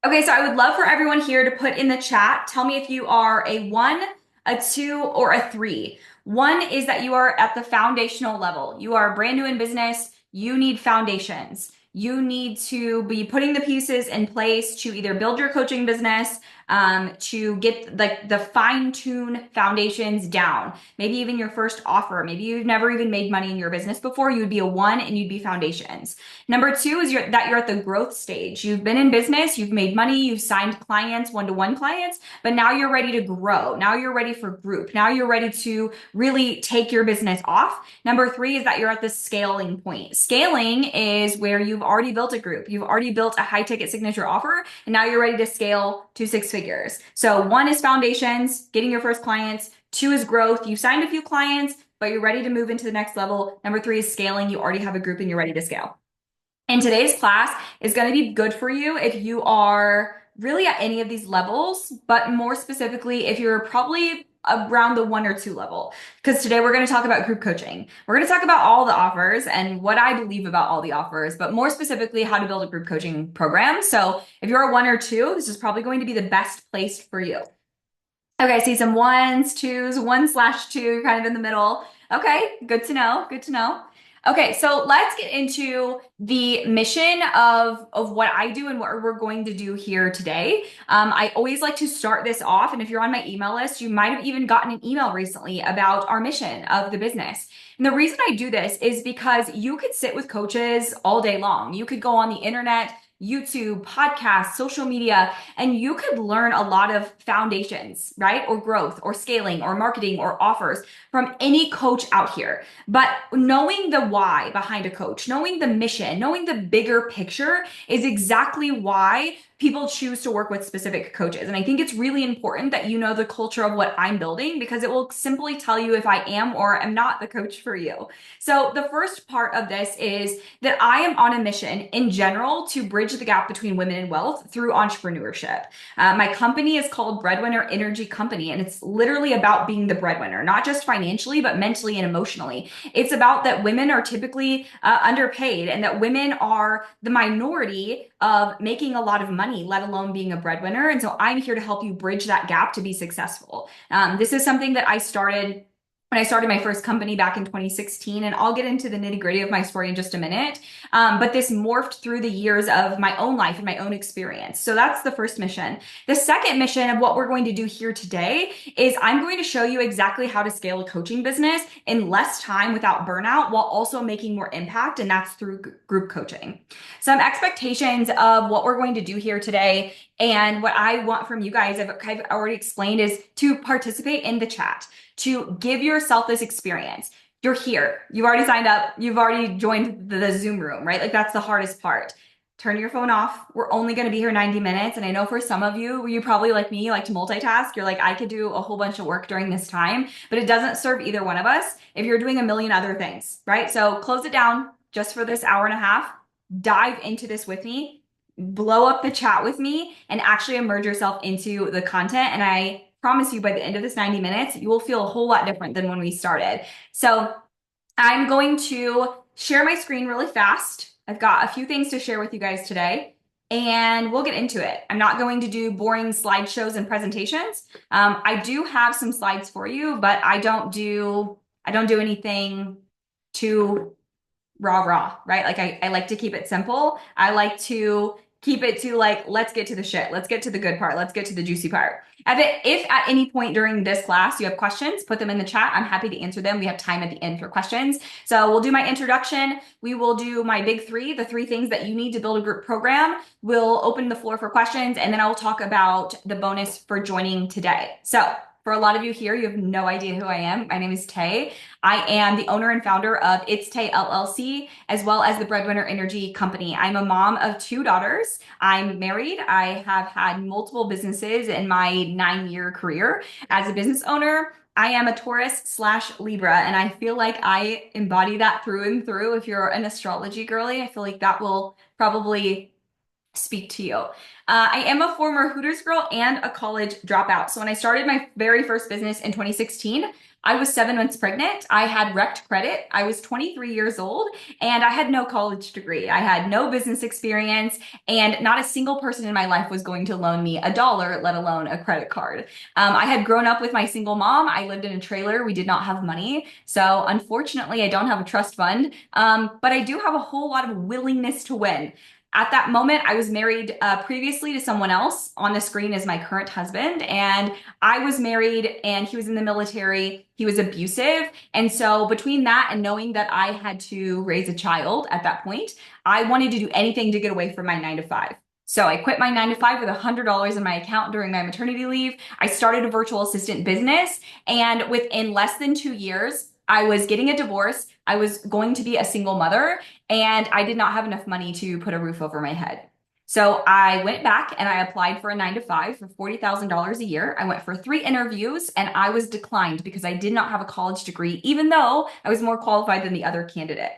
Okay, so I would love for everyone here to put in the chat. Tell me if you are a one, a two, or a three. One is that you are at the foundational level. You are brand new in business. You need foundations. You need to be putting the pieces in place to either build your coaching business, to get like the fine-tune foundations down. Maybe even your first offer. Maybe you've never even made money in your business before. You would be a one and you'd be foundations. Number two is that you're at the growth stage. You've been in business, you've made money, you've signed clients, one-to-one clients, but now you're ready to grow. Now you're ready for group. Now you're ready to really take your business off. Number three is that you're at the scaling point. Scaling is where you've already built a group. You've already built a high ticket signature offer, and now you're ready to scale to six figures. So one is foundations, getting your first clients. Two is growth. You signed a few clients, but you're ready to move into the next level. Number three is scaling. You already have a group and you're ready to scale. And today's class is going to be good for you if you are really at any of these levels, but more specifically, if you're probably around the one or two level. Because today we're going to talk about group coaching. We're going to talk about all the offers and what I believe about all the offers, but more specifically, how to build a group coaching program. So if you're a one or two, this is probably going to be the best place for you. Okay, I see some ones, twos, 1/2, you're kind of in the middle. Okay, good to know. Good to know. Okay, so let's get into the mission of what I do and what we're going to do here today. I always like to start this off, and if you're on my email list, you might have even gotten an email recently about our mission of the business. And the reason I do this is because you could sit with coaches all day long. You could go on the internet, YouTube, podcasts, social media, and you could learn a lot of foundations, right? Or growth, or scaling, or marketing, or offers from any coach out here. But knowing the why behind a coach, knowing the mission, knowing the bigger picture is exactly why people choose to work with specific coaches. And I think it's really important that you know the culture of what I'm building because it will simply tell you if I am or am not the coach for you. So the first part of this is that I am on a mission in general to bridge the gap between women and wealth through entrepreneurship. My company is called Breadwinner Energy Company, and it's literally about being the breadwinner, not just financially, but mentally and emotionally. It's about that women are typically underpaid and that women are the minority of making a lot of money, let alone being a breadwinner. And so I'm here to help you bridge that gap to be successful. This is something that I started when I started my first company back in 2016, and I'll get into the nitty gritty of my story in just a minute. But this morphed through the years of my own life and my own experience. So that's the first mission. The second mission of what we're going to do here today is I'm going to show you exactly how to scale a coaching business in less time without burnout while also making more impact, and that's through group coaching. Some expectations of what we're going to do here today and what I want from you guys, I've already explained, is to participate in the chat, to give yourself this experience. You're here. You've already signed up. You've already joined the Zoom room, right? Like that's the hardest part. Turn your phone off. We're only going to be here 90 minutes. And I know for some of you, you probably like me, like to multitask. You're like, I could do a whole bunch of work during this time, but it doesn't serve either one of us if you're doing a million other things, right? So close it down just for this hour and a half. Dive into this with me, blow up the chat with me, and actually immerse yourself into the content. And I promise you by the end of this 90 minutes, you will feel a whole lot different than when we started. So I'm going to share my screen really fast. I've got a few things to share with you guys today, and we'll get into it. I'm not going to do boring slideshows and presentations. I do have some slides for you, but I don't do anything too rah, right? Like I like to keep it simple. I like to keep it to like, let's get to the shit. Let's get to the good part. Let's get to the juicy part. If at any point during this class you have questions, put them in the chat. I'm happy to answer them. We have time at the end for questions. So we'll do my introduction. We will do my big three, the three things that you need to build a group program. We'll open the floor for questions, and then I will talk about the bonus for joining today. So for a lot of you here, you have no idea who I am. My name is Tay. I am the owner and founder of It's Tay LLC, as well as the Breadwinner Energy Company. I'm a mom of two daughters. I'm married. I have had multiple businesses in my 9-year career as a business owner. I am a Taurus/Libra, and I feel like I embody that through and through. If you're an astrology girly, I feel like that will probably speak to you. I am a former Hooters girl and a college dropout. So when I started my very first business in 2016, I was 7 months pregnant. I had wrecked credit. I was 23 years old and I had no college degree. I had no business experience and not a single person in my life was going to loan me $1, let alone a credit card. I had grown up with my single mom. I lived in a trailer. We did not have money. So unfortunately, I don't have a trust fund, but I do have a whole lot of willingness to win. At that moment, I was married previously to someone else. On the screen is my current husband, and I was married and he was in the military. He was abusive. And so, between that and knowing that I had to raise a child at that point, I wanted to do anything to get away from my 9 to 5. So, I quit my 9 to 5 with $100 in my account during my maternity leave. I started a virtual assistant business, and within less than 2 years, I was getting a divorce. I was going to be a single mother and I did not have enough money to put a roof over my head. So I went back and I applied for a 9 to 5 for $40,000 a year. I went for 3 interviews and I was declined because I did not have a college degree, even though I was more qualified than the other candidate.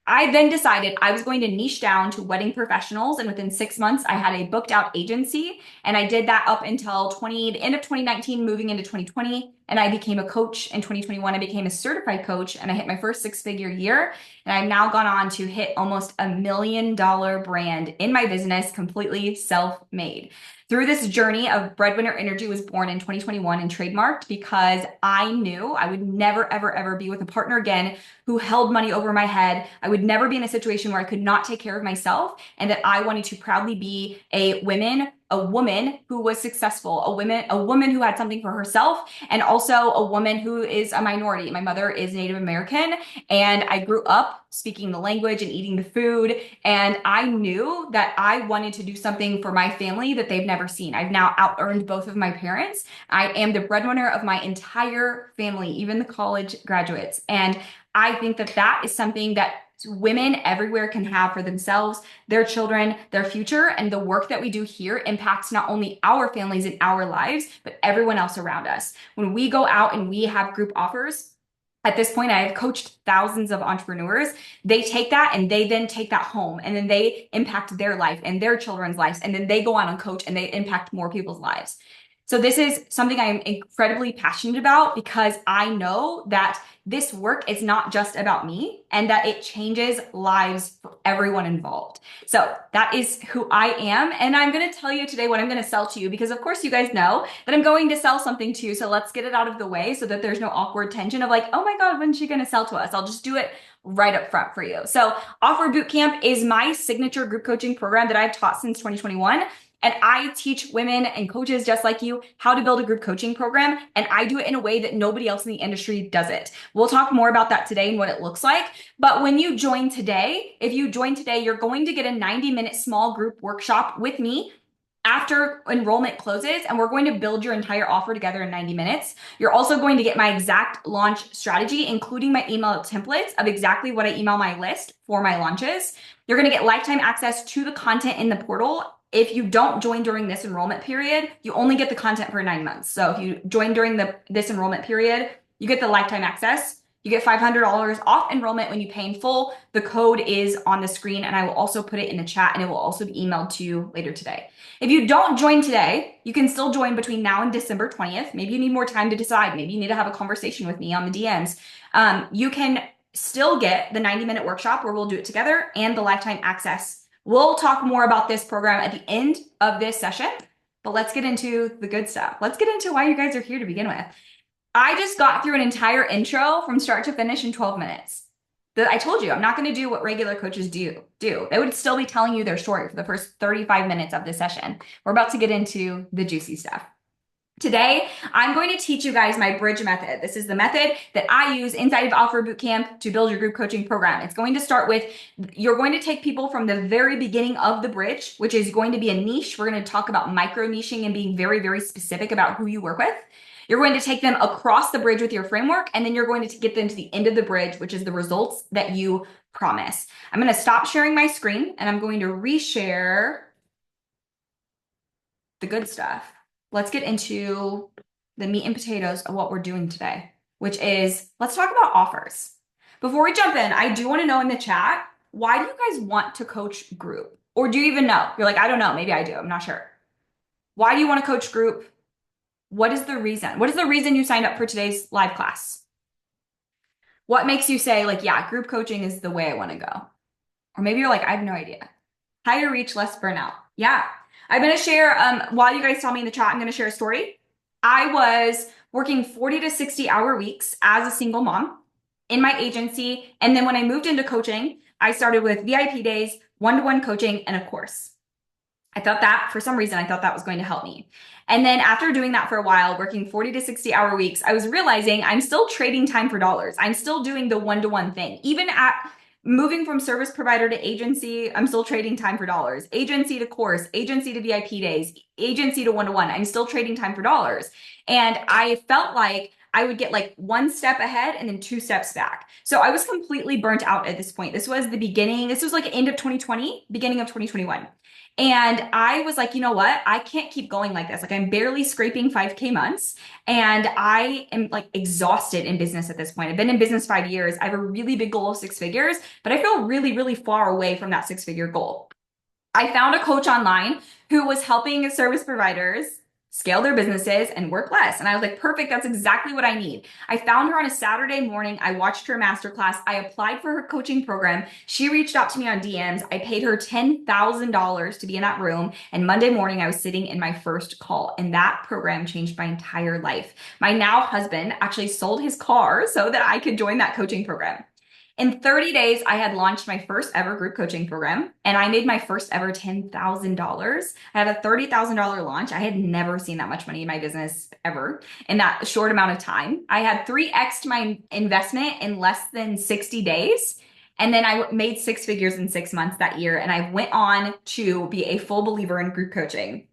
I then decided I was going to niche down to wedding professionals, and within 6 months, I had a booked out agency, and I did that up until the end of 2019, moving into 2020, and I became a coach in 2021. I became a certified coach, and I hit my first six-figure year, and I've now gone on to hit almost $1 million brand in my business, completely self-made. Through this journey of Breadwinner Energy was born in 2021 and trademarked because I knew I would never, ever, ever be with a partner again who held money over my head. I would never be in a situation where I could not take care of myself, and that I wanted to proudly be a woman who was successful, a woman who had something for herself, and also a woman who is a minority. My mother is Native American, and I grew up speaking the language and eating the food, and I knew that I wanted to do something for my family that they've never seen. I've now out-earned both of my parents. I am the breadwinner of my entire family, even the college graduates. And I think that that is something that women everywhere can have for themselves, their children, their future, and the work that we do here impacts not only our families and our lives, but everyone else around us. When we go out and we have group offers, at this point, I have coached thousands of entrepreneurs. They take that and they then take that home and then they impact their life and their children's lives. And then they go on and coach and they impact more people's lives. So this is something I'm incredibly passionate about because I know that this work is not just about me and that it changes lives for everyone involved. So that is who I am. And I'm going to tell you today what I'm going to sell to you because of course you guys know that I'm going to sell something to you. So let's get it out of the way so that there's no awkward tension of like, oh my God, when's she going to sell to us? I'll just do it right up front for you. So Offer Bootcamp is my signature group coaching program that I've taught since 2021. And I teach women and coaches just like you how to build a group coaching program. And I do it in a way that nobody else in the industry does it. We'll talk more about that today and what it looks like. But when you join today, if you join today, you're going to get a 90-minute small group workshop with me after enrollment closes, and we're going to build your entire offer together in 90 minutes. You're also going to get my exact launch strategy, including my email templates of exactly what I email my list for my launches. You're going to get lifetime access to the content in the portal. If you don't join during this enrollment period, you only get the content for 9 months. So if you join during this enrollment period, you get the lifetime access. You get $500 off enrollment when you pay in full. The code is on the screen and I will also put it in the chat and it will also be emailed to you later today. If you don't join today, you can still join between now and December 20th. Maybe you need more time to decide. Maybe you need to have a conversation with me on the DMs. You can still get the 90-minute workshop where we'll do it together and the lifetime access. We'll talk more about this program at the end of this session, but let's get into the good stuff. Let's get into why you guys are here to begin with. I just got through an entire intro from start to finish in 12 minutes. I told you, I'm not going to do what regular coaches do. They would still be telling you their story for the first 35 minutes of this session. We're about to get into the juicy stuff. Today, I'm going to teach you guys my bridge method. This is the method that I use inside of Offer Bootcamp to build your group coaching program. It's going to start with, you're going to take people from the very beginning of the bridge, which is going to be a niche. We're going to talk about micro niching and being very, very specific about who you work with. You're going to take them across the bridge with your framework, and then you're going to get them to the end of the bridge, which is the results that you promise. I'm going to stop sharing my screen, and I'm going to reshare the good stuff. Let's get into the meat and potatoes of what we're doing today, which is, let's talk about offers. Before we jump in, I do want to know in the chat, why do you guys want to coach group? Or do you even know? You're like, I don't know. Maybe I do. I'm not sure. Why do you want to coach group? What is the reason? What is the reason you signed up for today's live class? What makes you say, like, yeah, group coaching is the way I want to go? Or maybe you're like, I have no idea. Higher reach, less burnout. Yeah. I'm going to share, while you guys tell me in the chat, I'm going to share a story. I was working 40 to 60-hour weeks as a single mom in my agency. And then when I moved into coaching, I started with VIP days, one-to-one coaching, and a course. I thought that for some reason, I thought that was going to help me. And then after doing that for a while, working 40 to 60-hour weeks, I was realizing I'm still trading time for dollars. I'm still doing the one-to-one thing. Even at moving from service provider to agency, I'm still trading time for dollars. Agency to course, agency to VIP days, agency to one-to-one, I'm still trading time for dollars. And I felt like I would get like one step ahead and then two steps back. So I was completely burnt out at this point. This was the beginning. This was like end of 2020, beginning of 2021. And I was like, you know what? I can't keep going like this. Like I'm barely scraping 5K months and I am like exhausted in business at this point. I've been in business 5 years. I have a really big goal of 6 figures, but I feel really, really far away from that 6 figure goal. I found a coach online who was helping service providers scale their businesses and work less. And I was like, perfect, that's exactly what I need. I found her on a Saturday morning. I watched her masterclass. I applied for her coaching program. She reached out to me on DMs. I paid her $10,000 to be in that room. And Monday morning, I was sitting in my first call. And that program changed my entire life. My now husband actually sold his car so that I could join that coaching program. In 30 days, I had launched my first ever group coaching program and I made my first ever $10,000. I had a $30,000 launch. I had never seen that much money in my business ever in that short amount of time. I had 3x'd my investment in less than 60 days. And then I made 6 figures in 6 months that year. And I went on to be a full believer in group coaching.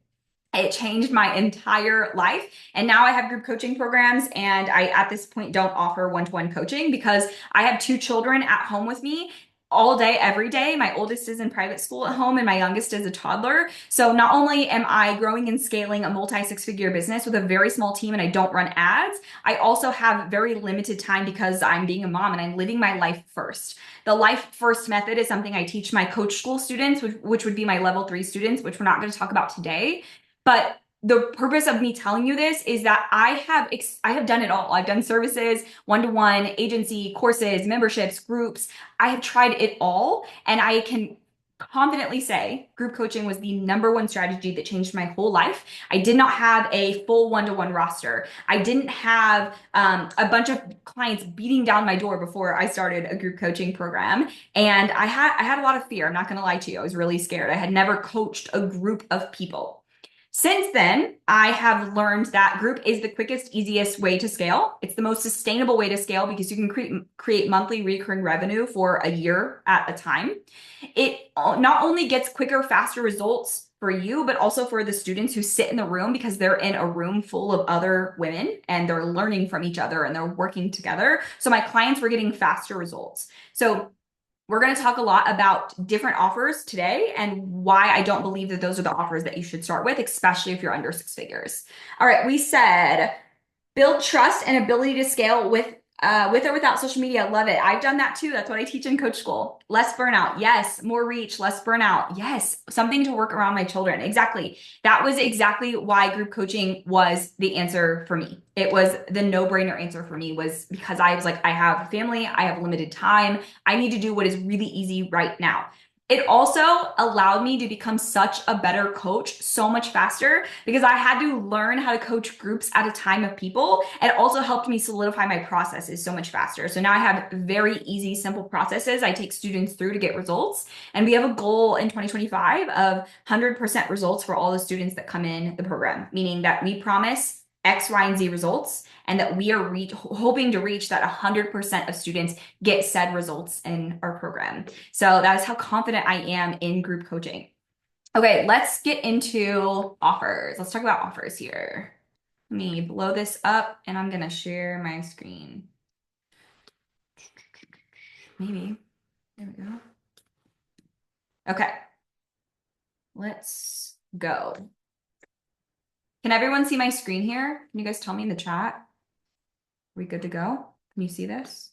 It changed my entire life. And now I have group coaching programs and I, at this point, don't offer one-to-one coaching because I have 2 children at home with me all day, every day. My oldest is in private school at home and my youngest is a toddler. So not only am I growing and scaling a multi-6 figure business with a very small team and I don't run ads, I also have very limited time because I'm being a mom and I'm living my life first. The life first method is something I teach my coach school students, which would be my level 3 students, which we're not going to talk about today. But the purpose of me telling you this is that I have done it all. I've done services, one-to-one, agency, courses, memberships, groups. I have tried it all, and I can confidently say group coaching was the #1 strategy that changed my whole life. I did not have a full one-to-one roster. I didn't have a bunch of clients beating down my door before I started a group coaching program. And I had a lot of fear. I'm not going to lie to you. I was really scared. I had never coached a group of people. Since then, I have learned that group is the quickest, easiest way to scale. It's the most sustainable way to scale because you can create monthly recurring revenue for a year at a time. It not only gets quicker, faster results for you, but also for the students who sit in the room because they're in a room full of other women and they're learning from each other and they're working together. So my clients were getting faster results. So we're going to talk a lot about different offers today and why I don't believe that those are the offers that you should start with, especially if you're under 6 figures. All right, we said build trust and ability to scale with or without social media. Love it. I've done that too. That's what I teach in coach school. Less burnout. Yes. More reach, less burnout. Yes. Something to work around my children. Exactly. That was exactly why group coaching was the answer for me. It was the no-brainer answer for me was because I was like, I have a family. I have limited time. I need to do what is really easy right now. It also allowed me to become such a better coach so much faster because I had to learn how to coach groups at a time of people. It also helped me solidify my processes so much faster. So now I have very easy, simple processes I take students through to get results. And we have a goal in 2025 of 100% results for all the students that come in the program, meaning that we promise X, Y, and Z results, and that we are hoping to reach that 100% of students get said results in our program. So that is how confident I am in group coaching. Okay, let's get into offers. Let's talk about offers here. Let me blow this up and I'm gonna share my screen. Maybe. There we go. Okay. Let's go. Can everyone see my screen here? Can you guys tell me in the chat? Are we good to go? Can you see this?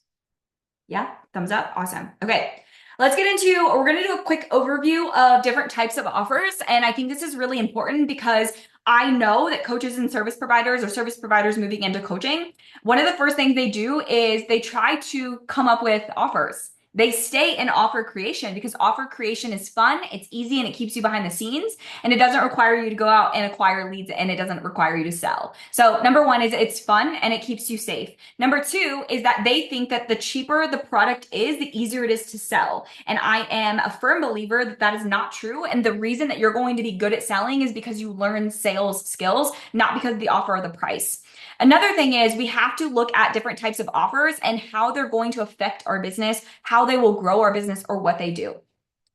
Yeah, thumbs up. Awesome. Okay. We're going to do a quick overview of different types of offers. And I think this is really important because I know that coaches and service providers or service providers moving into coaching, one of the first things they do is they try to come up with offers. They stay in offer creation because offer creation is fun, it's easy, and it keeps you behind the scenes. And it doesn't require you to go out and acquire leads, and it doesn't require you to sell. So number one is it's fun and it keeps you safe. Number two is that they think that the cheaper the product is, the easier it is to sell. And I am a firm believer that that is not true. And the reason that you're going to be good at selling is because you learn sales skills, not because of the offer or the price. Another thing is we have to look at different types of offers and how they're going to affect our business, how they will grow our business, or what they do.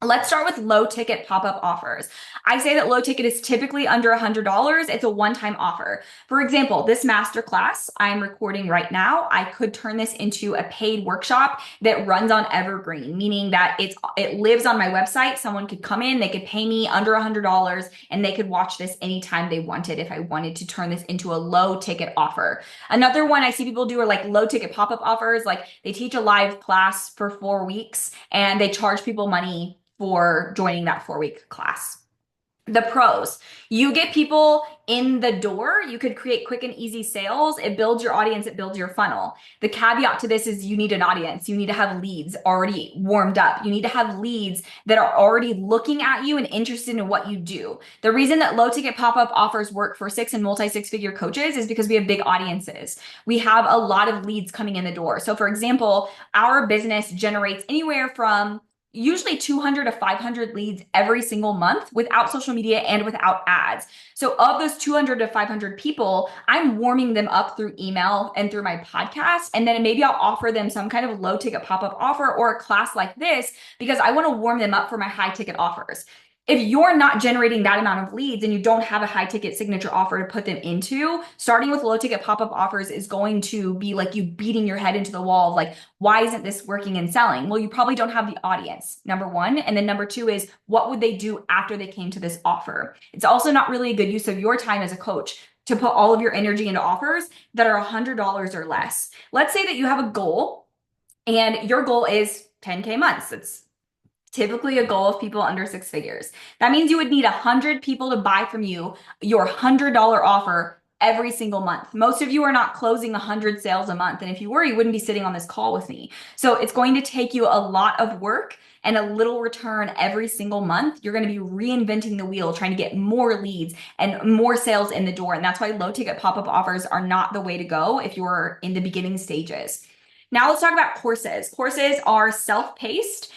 Let's start with low ticket pop-up offers. I say that low ticket is typically under $100. It's a one-time offer. For example, this masterclass I'm recording right now, I could turn this into a paid workshop that runs on Evergreen, meaning that it lives on my website. Someone could come in, they could pay me under $100, and they could watch this anytime they wanted if I wanted to turn this into a low ticket offer. Another one I see people do are like low ticket pop-up offers. Like they teach a live class for 4 weeks and they charge people money for joining that 4-week class. The pros, you get people in the door. You could create quick and easy sales. It builds your audience. It builds your funnel. The caveat to this is you need an audience. You need to have leads already warmed up. You need to have leads that are already looking at you and interested in what you do. The reason that low ticket pop-up offers work for and multi-six-figure coaches is because we have big audiences. We have a lot of leads coming in the door. So for example, our business generates anywhere from usually 200 to 500 leads every single month without social media and without ads. So of those 200 to 500 people, I'm warming them up through email and through my podcast. And then maybe I'll offer them some kind of low ticket pop-up offer or a class like this because I want to warm them up for my high ticket offers. If you're not generating that amount of leads and you don't have a high ticket signature offer to put them into, starting with low ticket pop-up offers is going to be like you beating your head into the wall of like, why isn't this working and selling? Well, you probably don't have the audience, number one. And then number two is what would they do after they came to this offer? It's also not really a good use of your time as a coach to put all of your energy into offers that are $100 or less. Let's say that you have a goal and your goal is 10K months. It's typically a goal of people under 6 figures. That means you would need 100 people to buy from you your $100 offer every single month. Most of you are not closing 100 sales a month. And if you were, you wouldn't be sitting on this call with me. So it's going to take you a lot of work and a little return every single month. You're going to be reinventing the wheel, trying to get more leads and more sales in the door. And that's why low ticket pop-up offers are not the way to go if you're in the beginning stages. Now let's talk about courses. Courses are self-paced.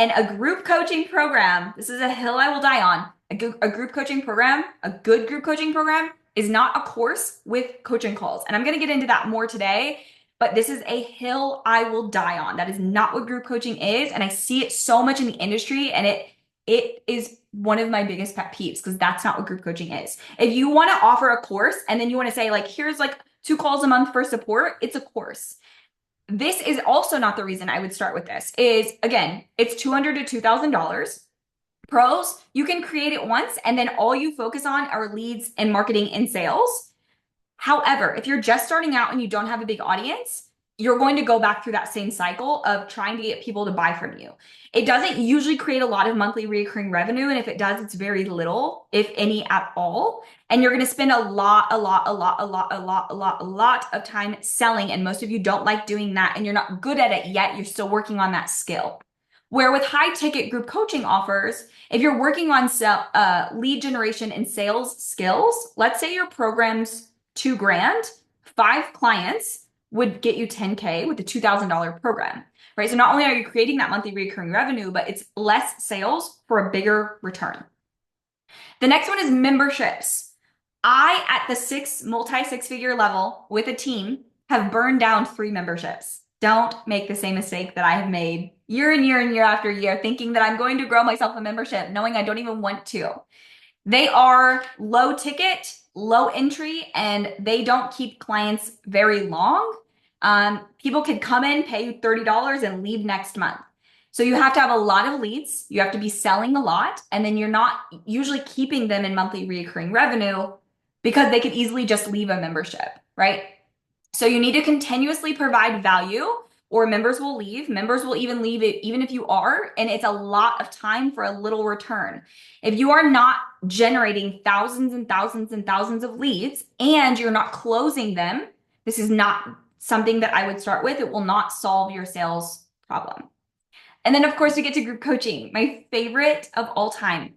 And a group coaching program, this is a hill I will die on. A group coaching program, a good group coaching program is not a course with coaching calls. And I'm going to get into that more today, but this is a hill I will die on. That is not what group coaching is. And I see it so much in the industry, and it is one of my biggest pet peeves because that's not what group coaching is. If you want to offer a course and then you want to say like, here's like 2 calls a month for support, it's a course. This is also not the reason I would start with this. Is again, it's $200 to $2,000. Pros, you can create it once and then all you focus on are leads and marketing and sales. However, if you're just starting out and you don't have a big audience, you're going to go back through that same cycle of trying to get people to buy from you. It doesn't usually create a lot of monthly recurring revenue. And if it does, it's very little, if any at all. And you're going to spend a lot of time selling. And most of you don't like doing that. And you're not good at it yet. You're still working on that skill. Where with high ticket group coaching offers, if you're working on lead generation and sales skills, let's say your program's $2,000, 5 clients would get you 10K with a $2,000 program, right? So not only are you creating that monthly recurring revenue, but it's less sales for a bigger return. The next one is memberships. I, at the multi-6-figure level with a team, have burned down 3 memberships. Don't make the same mistake that I have made year and year and year after year, thinking that I'm going to grow myself a membership, knowing I don't even want to. They are low ticket, low entry, and they don't keep clients very long. People can come in, pay you $30 and leave next month. So you have to have a lot of leads. You have to be selling a lot, and then you're not usually keeping them in monthly recurring revenue because they could easily just leave a membership, right? So you need to continuously provide value or members will leave. Members will even leave it, even if you are, and it's a lot of time for a little return. If you are not generating thousands and thousands and thousands of leads and you're not closing them, this is not something that I would start with. It will not solve your sales problem. And then, of course, we get to group coaching, my favorite of all time.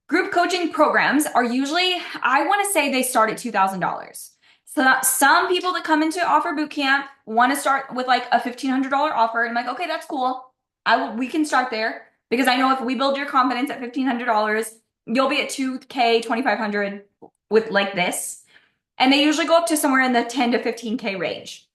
Group coaching programs are usually, I want to say they start at $2,000. So some people that come into Offer Bootcamp want to start with like a $1,500 offer. And I'm like, okay, that's cool. We can start there because I know if we build your confidence at $1,500, you'll be at 2K, 2,500 with like this. And they usually go up to somewhere in the 10 to 15K range.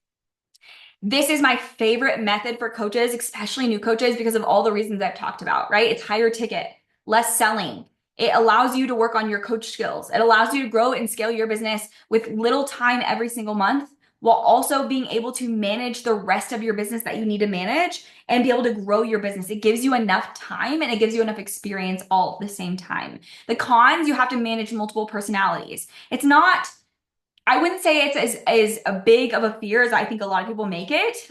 This is my favorite method for coaches, especially new coaches, because of all the reasons I've talked about, right? It's higher ticket, less selling. It allows you to work on your coach skills. It allows you to grow and scale your business with little time every single month, while also being able to manage the rest of your business that you need to manage and be able to grow your business. It gives you enough time and it gives you enough experience all at the same time. The cons, you have to manage multiple personalities. It's not, I wouldn't say it's as a big of a fear as I think a lot of people make it.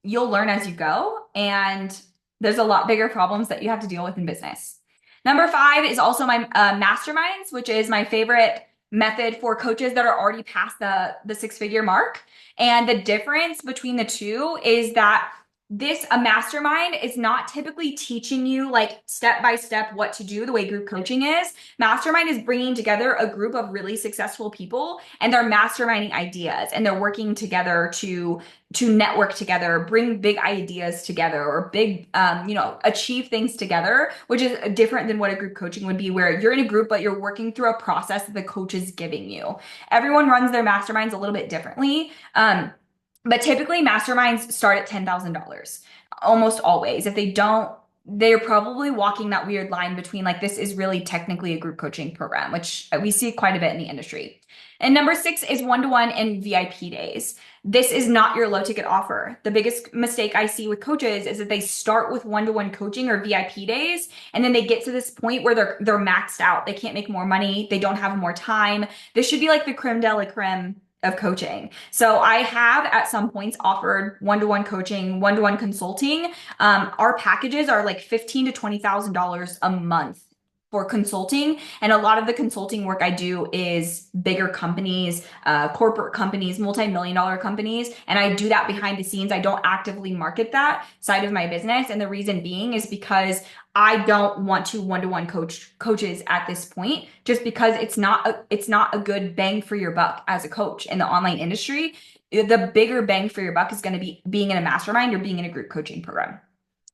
You'll learn as you go, and there's a lot bigger problems that you have to deal with in business. Number 5 is also my masterminds, which is my favorite method for coaches that are already past the 6-figure mark. And the difference between the two is that a mastermind is not typically teaching you like step by step what to do the way group coaching is. Mastermind is bringing together a group of really successful people, and they're masterminding ideas, and they're working together to network together, bring big ideas together, or big, achieve things together, which is different than what a group coaching would be, where you're in a group, but you're working through a process that the coach is giving you. Everyone runs their masterminds a little bit differently. But typically masterminds start at $10,000 almost always. If they don't, they're probably walking that weird line between like, this is really technically a group coaching program, which we see quite a bit in the industry. And number 6 is one-to-one and VIP days. This is not your low ticket offer. The biggest mistake I see with coaches is that they start with one-to-one coaching or VIP days, and then they get to this point where they're maxed out. They can't make more money. They don't have more time. This should be like the creme de la creme of coaching. So I have at some points offered one-to-one coaching, one-to-one consulting. Our packages are like $15,000 to $20,000 a month for consulting. And a lot of the consulting work I do is bigger companies, corporate companies, multi-million-dollar companies. And I do that behind the scenes. I don't actively market that side of my business. And the reason being is because I don't want to one-to-one coaches at this point, just because it's not a good bang for your buck as a coach in the online industry. The bigger bang for your buck is going to be being in a mastermind or being in a group coaching program.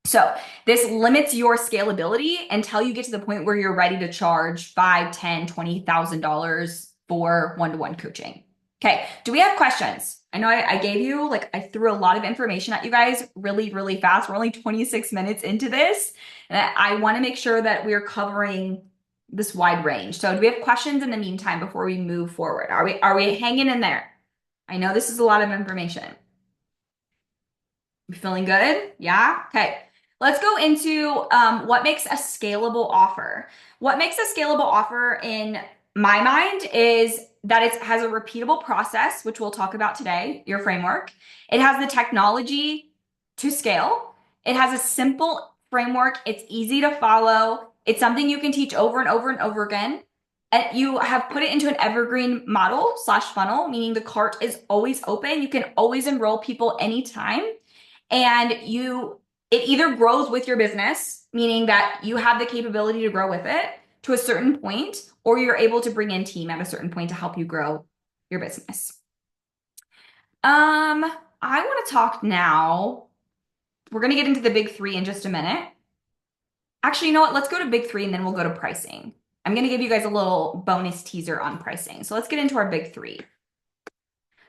So this limits your scalability until you get to the point where you're ready to charge $5,000, $10,000, $20,000 for one-to-one coaching. Okay, do we have questions? I know I gave you, I threw a lot of information at you guys really, really fast. We're only 26 minutes into this. And I want to make sure that we're covering this wide range. So do we have questions in the meantime before we move forward? Are we hanging in there? I know this is a lot of information. You feeling good? Yeah? Okay. Let's go into what makes a scalable offer. What makes a scalable offer in my mind is that it has a repeatable process, which we'll talk about today, your framework. It has the technology to scale. It has a simple framework. It's easy to follow. It's something you can teach over and over and over again. And you have put it into an evergreen model / funnel, meaning the cart is always open. You can always enroll people anytime. And it either grows with your business, meaning that you have the capability to grow with it to a certain point, or you're able to bring in team at a certain point to help you grow your business. I want to talk now. We're going to get into the big 3 in just a minute. Actually, you know what? Let's go to big 3 and then we'll go to pricing. I'm going to give you guys a little bonus teaser on pricing. So let's get into our big 3.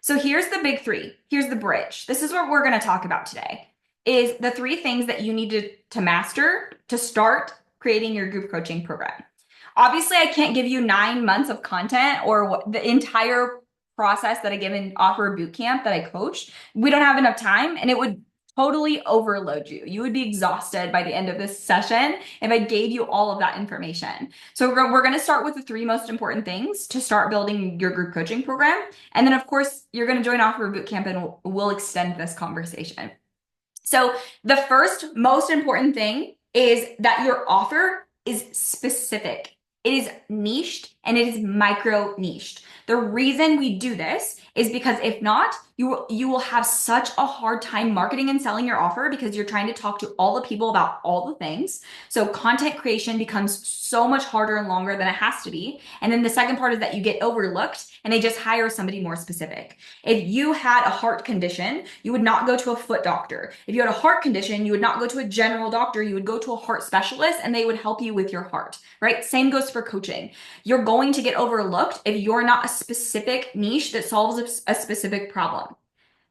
So here's the big 3. Here's the bridge. This is what we're going to talk about today, is the 3 things that you need to master to start creating your group coaching program. Obviously, I can't give you 9 months of content or the entire process that I give in Offer Bootcamp that I coach. We don't have enough time, and it would totally overload you. You would be exhausted by the end of this session if I gave you all of that information. So we're going to start with the 3 most important things to start building your group coaching program. And then, of course, you're going to join Offer Bootcamp and we'll extend this conversation. So the first most important thing is that your offer is specific. It is niched and it is micro niched. The reason we do this is because if not, you will have such a hard time marketing and selling your offer because you're trying to talk to all the people about all the things. So content creation becomes so much harder and longer than it has to be. And then the second part is that you get overlooked and they just hire somebody more specific. If you had a heart condition, you would not go to a foot doctor. If you had a heart condition, you would not go to a general doctor. You would go to a heart specialist and they would help you with your heart, right? Same goes for coaching. You're going to get overlooked if you're not a specific niche that solves a specific problem.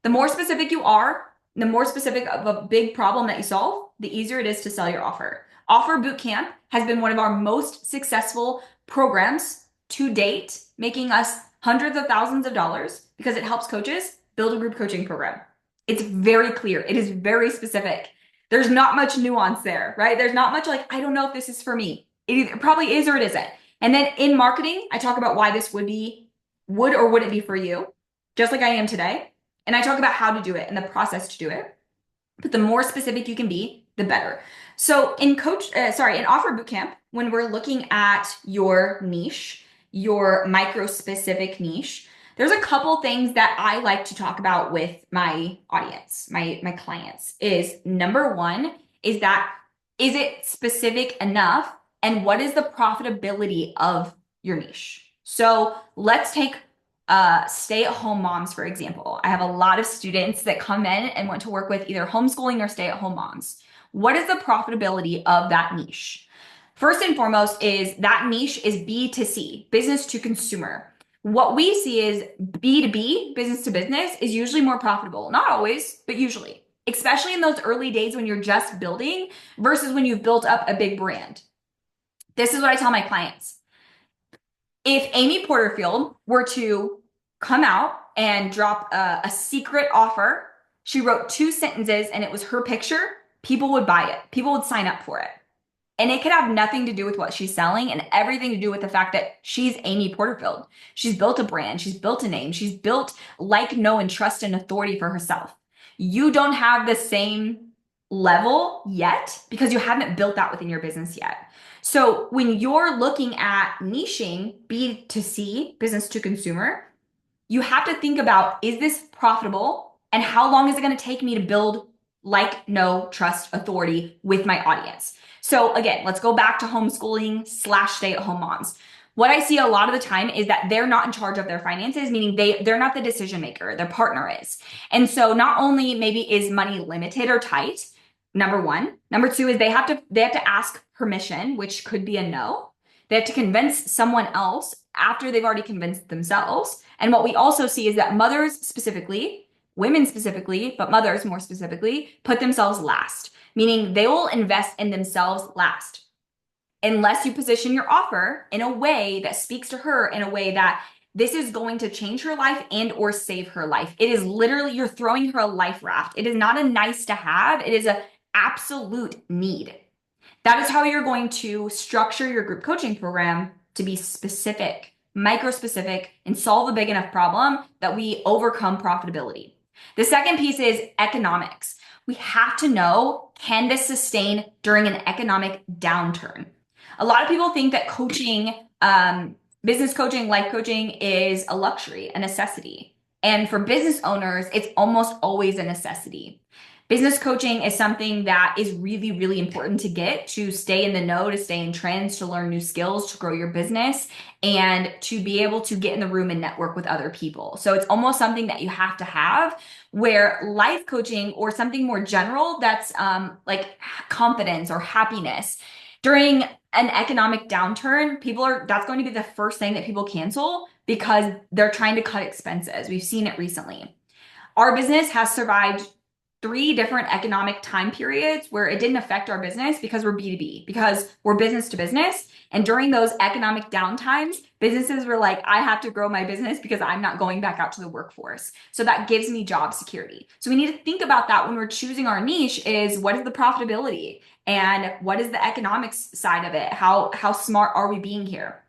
The more specific you are, the more specific of a big problem that you solve, the easier it is to sell your offer. Offer Bootcamp has been one of our most successful programs to date, making us hundreds of thousands of dollars because it helps coaches build a group coaching program. It's very clear. It is very specific. There's not much nuance there, right? There's not much like, I don't know if this is for me. It either probably is or it isn't. And then in marketing, I talk about why this would or wouldn't be for you, just like I am today. And I talk about how to do it and the process to do it. But the more specific you can be, the better. So in Offer Bootcamp, when we're looking at your niche, your micro specific niche, there's a couple things that I like to talk about with my audience, my clients. Is number one is it specific enough, and what is the profitability of your niche? So let's take stay-at-home moms, for example. I have a lot of students that come in and want to work with either homeschooling or stay-at-home moms. What is the profitability of that niche? First and foremost is that niche is B2C, business to consumer. What we see is B2B, business to business, is usually more profitable. Not always, but usually, especially in those early days when you're just building versus when you've built up a big brand. This is what I tell my clients. If Amy Porterfield were to come out and drop a secret offer, she wrote 2 sentences and it was her picture, people would buy it. People would sign up for it. And it could have nothing to do with what she's selling and everything to do with the fact that she's Amy Porterfield. She's built a brand. She's built a name. She's built like, know, and trust and authority for herself. You don't have the same level yet because you haven't built that within your business yet. So when you're looking at niching B2C, business to consumer, you have to think about, is this profitable and how long is it going to take me to build like, know, trust, authority with my audience? So again, let's go back to homeschooling / stay-at-home moms. What I see a lot of the time is that they're not in charge of their finances, meaning they're not the decision maker, their partner is. And so not only maybe is money limited or tight, number one. Number two is they have to ask permission, which could be a no. They have to convince someone else after they've already convinced themselves. And what we also see is that mothers specifically, women specifically, but mothers more specifically, put themselves last, meaning they will invest in themselves last. Unless you position your offer in a way that speaks to her in a way that this is going to change her life and or save her life. It is literally, you're throwing her a life raft. It is not a nice to have. It is an absolute need. That is how you're going to structure your group coaching program to be specific, micro specific, and solve a big enough problem that we overcome profitability. The second piece is economics. We have to know, can this sustain during an economic downturn? A lot of people think that coaching, business coaching, life coaching is a luxury, a necessity. And for business owners, it's almost always a necessity. Business coaching is something that is really, really important to get to stay in the know, to stay in trends, to learn new skills, to grow your business, and to be able to get in the room and network with other people. So it's almost something that you have to have, where life coaching or something more general that's like confidence or happiness during an economic downturn, that's going to be the first thing that people cancel because they're trying to cut expenses. We've seen it recently. Our business has survived 3 different economic time periods where it didn't affect our business because we're B2B, because we're business to business. And during those economic downtimes, businesses were like, I have to grow my business because I'm not going back out to the workforce. So that gives me job security. So we need to think about that when we're choosing our niche is what is the profitability and what is the economics side of it? How smart are we being here?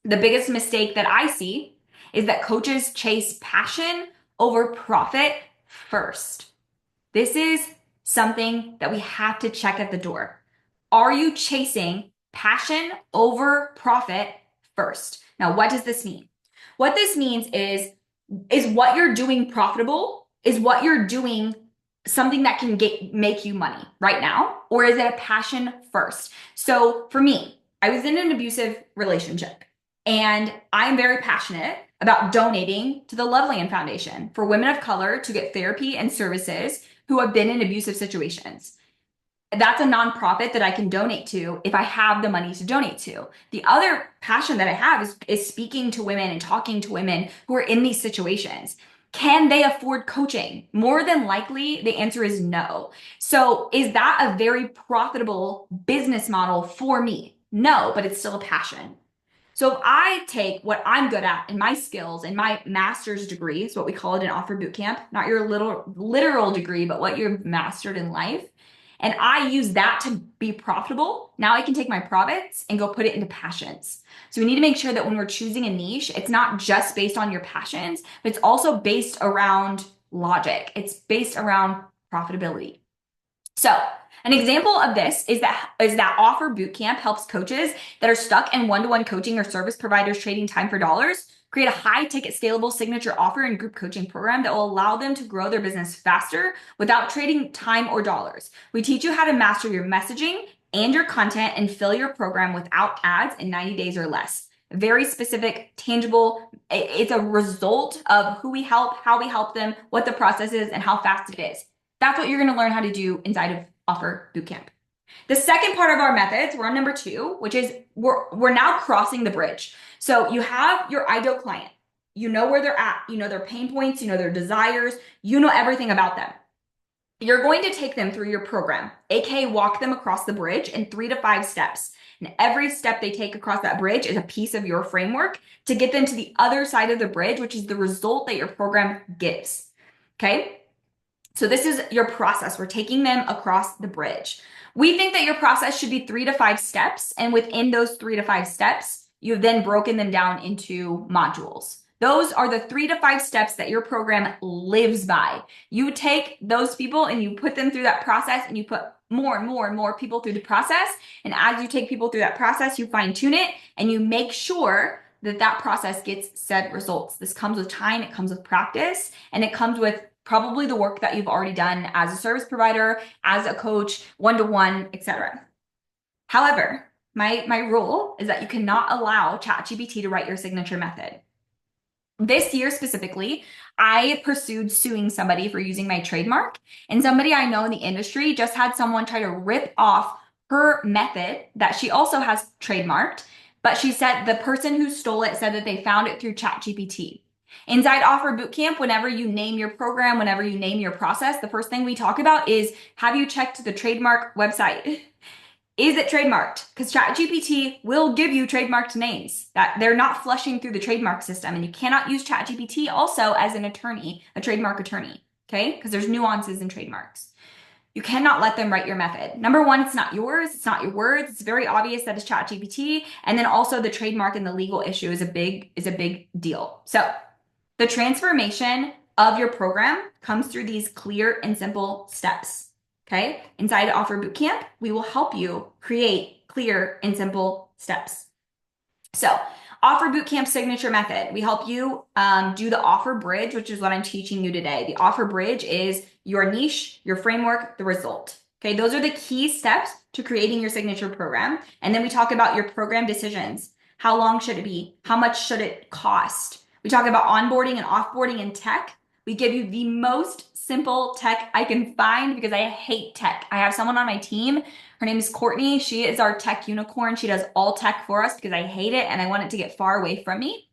The biggest mistake that I see is that coaches chase passion over profit first. This is something that we have to check at the door. Are you chasing passion over profit first? Now, what does this mean? What this means is what you're doing profitable? Is what you're doing something that can make you money right now? Or is it a passion first? So for me, I was in an abusive relationship and I'm very passionate about donating to the Loveland Foundation for women of color to get therapy and services who have been in abusive situations. That's a nonprofit that I can donate to if I have the money to donate to. The other passion that I have is speaking to women and talking to women who are in these situations. Can they afford coaching? More than likely, the answer is no. So, is that a very profitable business model for me? No, but it's still a passion. So if I take what I'm good at and my skills and my master's degree, is what we call it in Offer Bootcamp, not your little literal degree, but what you've mastered in life, and I use that to be profitable, now I can take my profits and go put it into passions. So we need to make sure that when we're choosing a niche, it's not just based on your passions, but it's also based around logic. It's based around profitability. So an example of this is that Offer Bootcamp helps coaches that are stuck in one-to-one coaching or service providers trading time for dollars create a high ticket scalable signature offer and group coaching program that will allow them to grow their business faster without trading time or dollars. We teach you how to master your messaging and your content and fill your program without ads in 90 days or less. Very specific, tangible. It's a result of who we help, how we help them, what the process is, and how fast it is. That's what you're going to learn how to do inside of Offer Bootcamp. The second part of our methods, we're on number 2, which is we're now crossing the bridge. So you have your ideal client. You know where they're at. You know their pain points. You know their desires. You know everything about them. You're going to take them through your program, aka walk them across the bridge in 3 to 5 steps. And every step they take across that bridge is a piece of your framework to get them to the other side of the bridge, which is the result that your program gives. Okay? So this is your process. We're taking them across the bridge. We think that your process should be 3 to 5 steps. And within those 3 to 5 steps, you've then broken them down into modules. Those are the 3 to 5 steps that your program lives by. You take those people and you put them through that process and you put more and more and more people through the process. And as you take people through that process, you fine tune it and you make sure that that process gets said results. This comes with time, it comes with practice, and it comes with probably the work that you've already done as a service provider, as a coach, one-to-one, etc. However, my rule is that you cannot allow ChatGPT to write your signature method. This year specifically, I pursued suing somebody for using my trademark, and somebody I know in the industry just had someone try to rip off her method that she also has trademarked, but she said the person who stole it said that they found it through ChatGPT. Inside Offer Bootcamp, whenever you name your program, whenever you name your process, the first thing we talk about is, have you checked the trademark website? Is it trademarked? Because ChatGPT will give you trademarked names that they're not flushing through the trademark system. And you cannot use ChatGPT also as an attorney, a trademark attorney, okay? Because there's nuances in trademarks. You cannot let them write your method. Number one, it's not yours. It's not your words. It's very obvious that it's ChatGPT. And then also the trademark and the legal issue is a big deal. So the transformation of your program comes through these clear and simple steps. Okay? Inside Offer Bootcamp, we will help you create clear and simple steps. So, Offer Bootcamp signature method. We help you do the offer bridge, which is what I'm teaching you today. The offer bridge is your niche, your framework, the result. Okay, those are the key steps to creating your signature program. And then we talk about your program decisions. How long should it be? How much should it cost? We talk about onboarding and offboarding and tech. We give you the most simple tech I can find because I hate tech. I have someone on my team. Her name is Courtney. She is our tech unicorn. She does all tech for us because I hate it and I want it to get far away from me.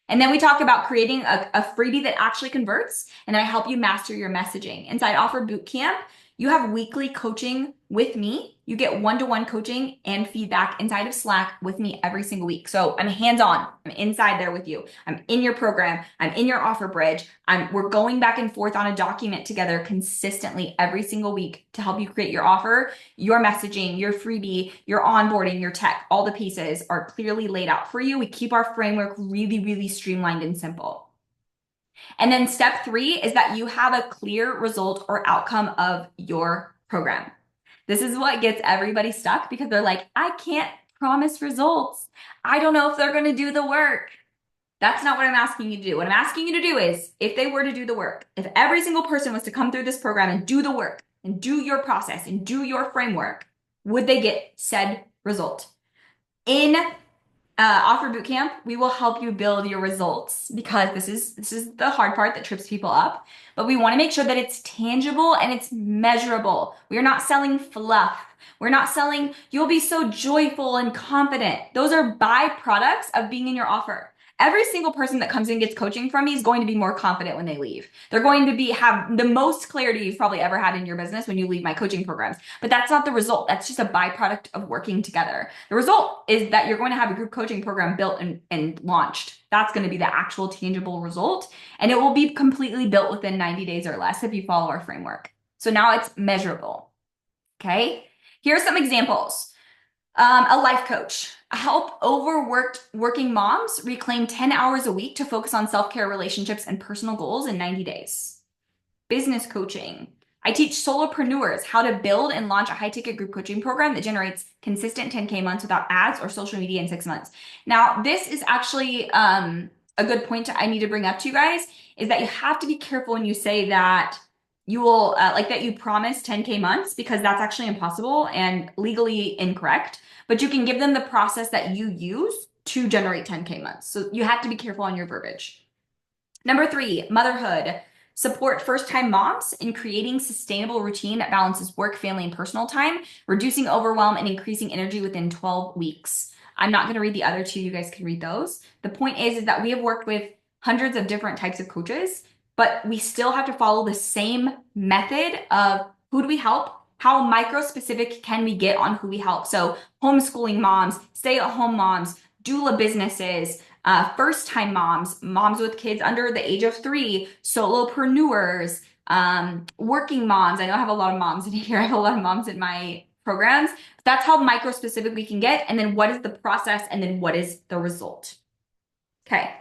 And then we talk about creating a freebie that actually converts, and then I help you master your messaging. Inside Offer Bootcamp, you have weekly coaching with me. You get one-to-one coaching and feedback inside of Slack with me every single week. So I'm hands-on. I'm inside there with you. I'm in your program. I'm in your offer bridge. We're going back and forth on a document together consistently every single week to help you create your offer, your messaging, your freebie, your onboarding, your tech. All the pieces are clearly laid out for you. We keep our framework really, really streamlined and simple. And then step 3 is that you have a clear result or outcome of your program. This is what gets everybody stuck because they're like, I can't promise results. I don't know if they're going to do the work. That's not what I'm asking you to do. What I'm asking you to do is, if they were to do the work, if every single person was to come through this program and do the work and do your process and do your framework, would they get said result? In Offer Bootcamp, we will help you build your results because this is the hard part that trips people up. But we want to make sure that it's tangible and it's measurable. We are not selling fluff. We're not selling, you'll be so joyful and confident. Those are byproducts of being in your offer. Every single person that comes in and gets coaching from me is going to be more confident when they leave. They're going to have the most clarity you've probably ever had in your business when you leave my coaching programs. But that's not the result. That's just a byproduct of working together. The result is that you're going to have a group coaching program built and launched. That's going to be the actual tangible result. And it will be completely built within 90 days or less if you follow our framework. So now it's measurable. Okay. Here are some examples. A life coach. Help overworked working moms reclaim 10 hours a week to focus on self-care, relationships, and personal goals in 90 days. Business coaching. I teach solopreneurs how to build and launch a high-ticket group coaching program that generates consistent 10K months without ads or social media in 6 months. Now, this is actually a good point I need to bring up to you guys, is that you have to be careful when you say that you will, that you promise 10K months, because that's actually impossible and legally incorrect. But you can give them the process that you use to generate 10K months. So you have to be careful on your verbiage. Number 3, motherhood. Support first-time moms in creating sustainable routine that balances work, family, and personal time, reducing overwhelm, and increasing energy within 12 weeks. I'm not going to read the other 2. You guys can read those. The point is that we have worked with hundreds of different types of coaches, but we still have to follow the same method of who do we help? How micro-specific can we get on who we help? So homeschooling moms, stay-at-home moms, doula businesses, first-time moms, moms with kids under the age of 3, solopreneurs, working moms. I know I have a lot of moms in here. I have a lot of moms in my programs. That's how micro-specific we can get. And then what is the process? And then what is the result? Okay,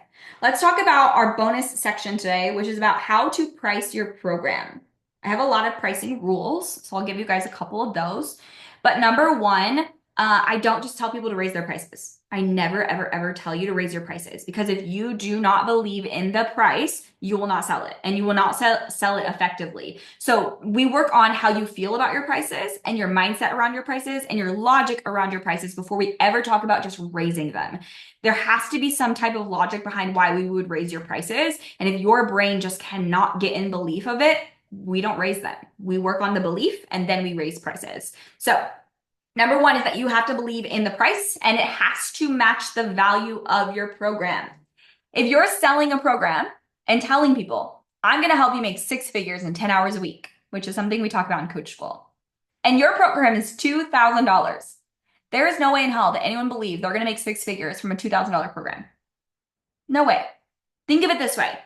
let's talk about our bonus section today, which is about how to price your program. I have a lot of pricing rules, so I'll give you guys a couple of those. But number 1, I don't just tell people to raise their prices. I never, ever, ever tell you to raise your prices, because if you do not believe in the price, you will not sell it, and you will not sell it effectively. So we work on how you feel about your prices and your mindset around your prices and your logic around your prices before we ever talk about just raising them. There has to be some type of logic behind why we would raise your prices. And if your brain just cannot get in belief of it, we don't raise them. We work on the belief and then we raise prices. So number 1 is that you have to believe in the price, and it has to match the value of your program. If you're selling a program and telling people, I'm going to help you make 6 figures in 10 hours a week, which is something we talk about in Coach School, and your program is $2,000, there is no way in hell that anyone believes they're going to make 6 figures from a $2,000 program. No way. Think of it this way.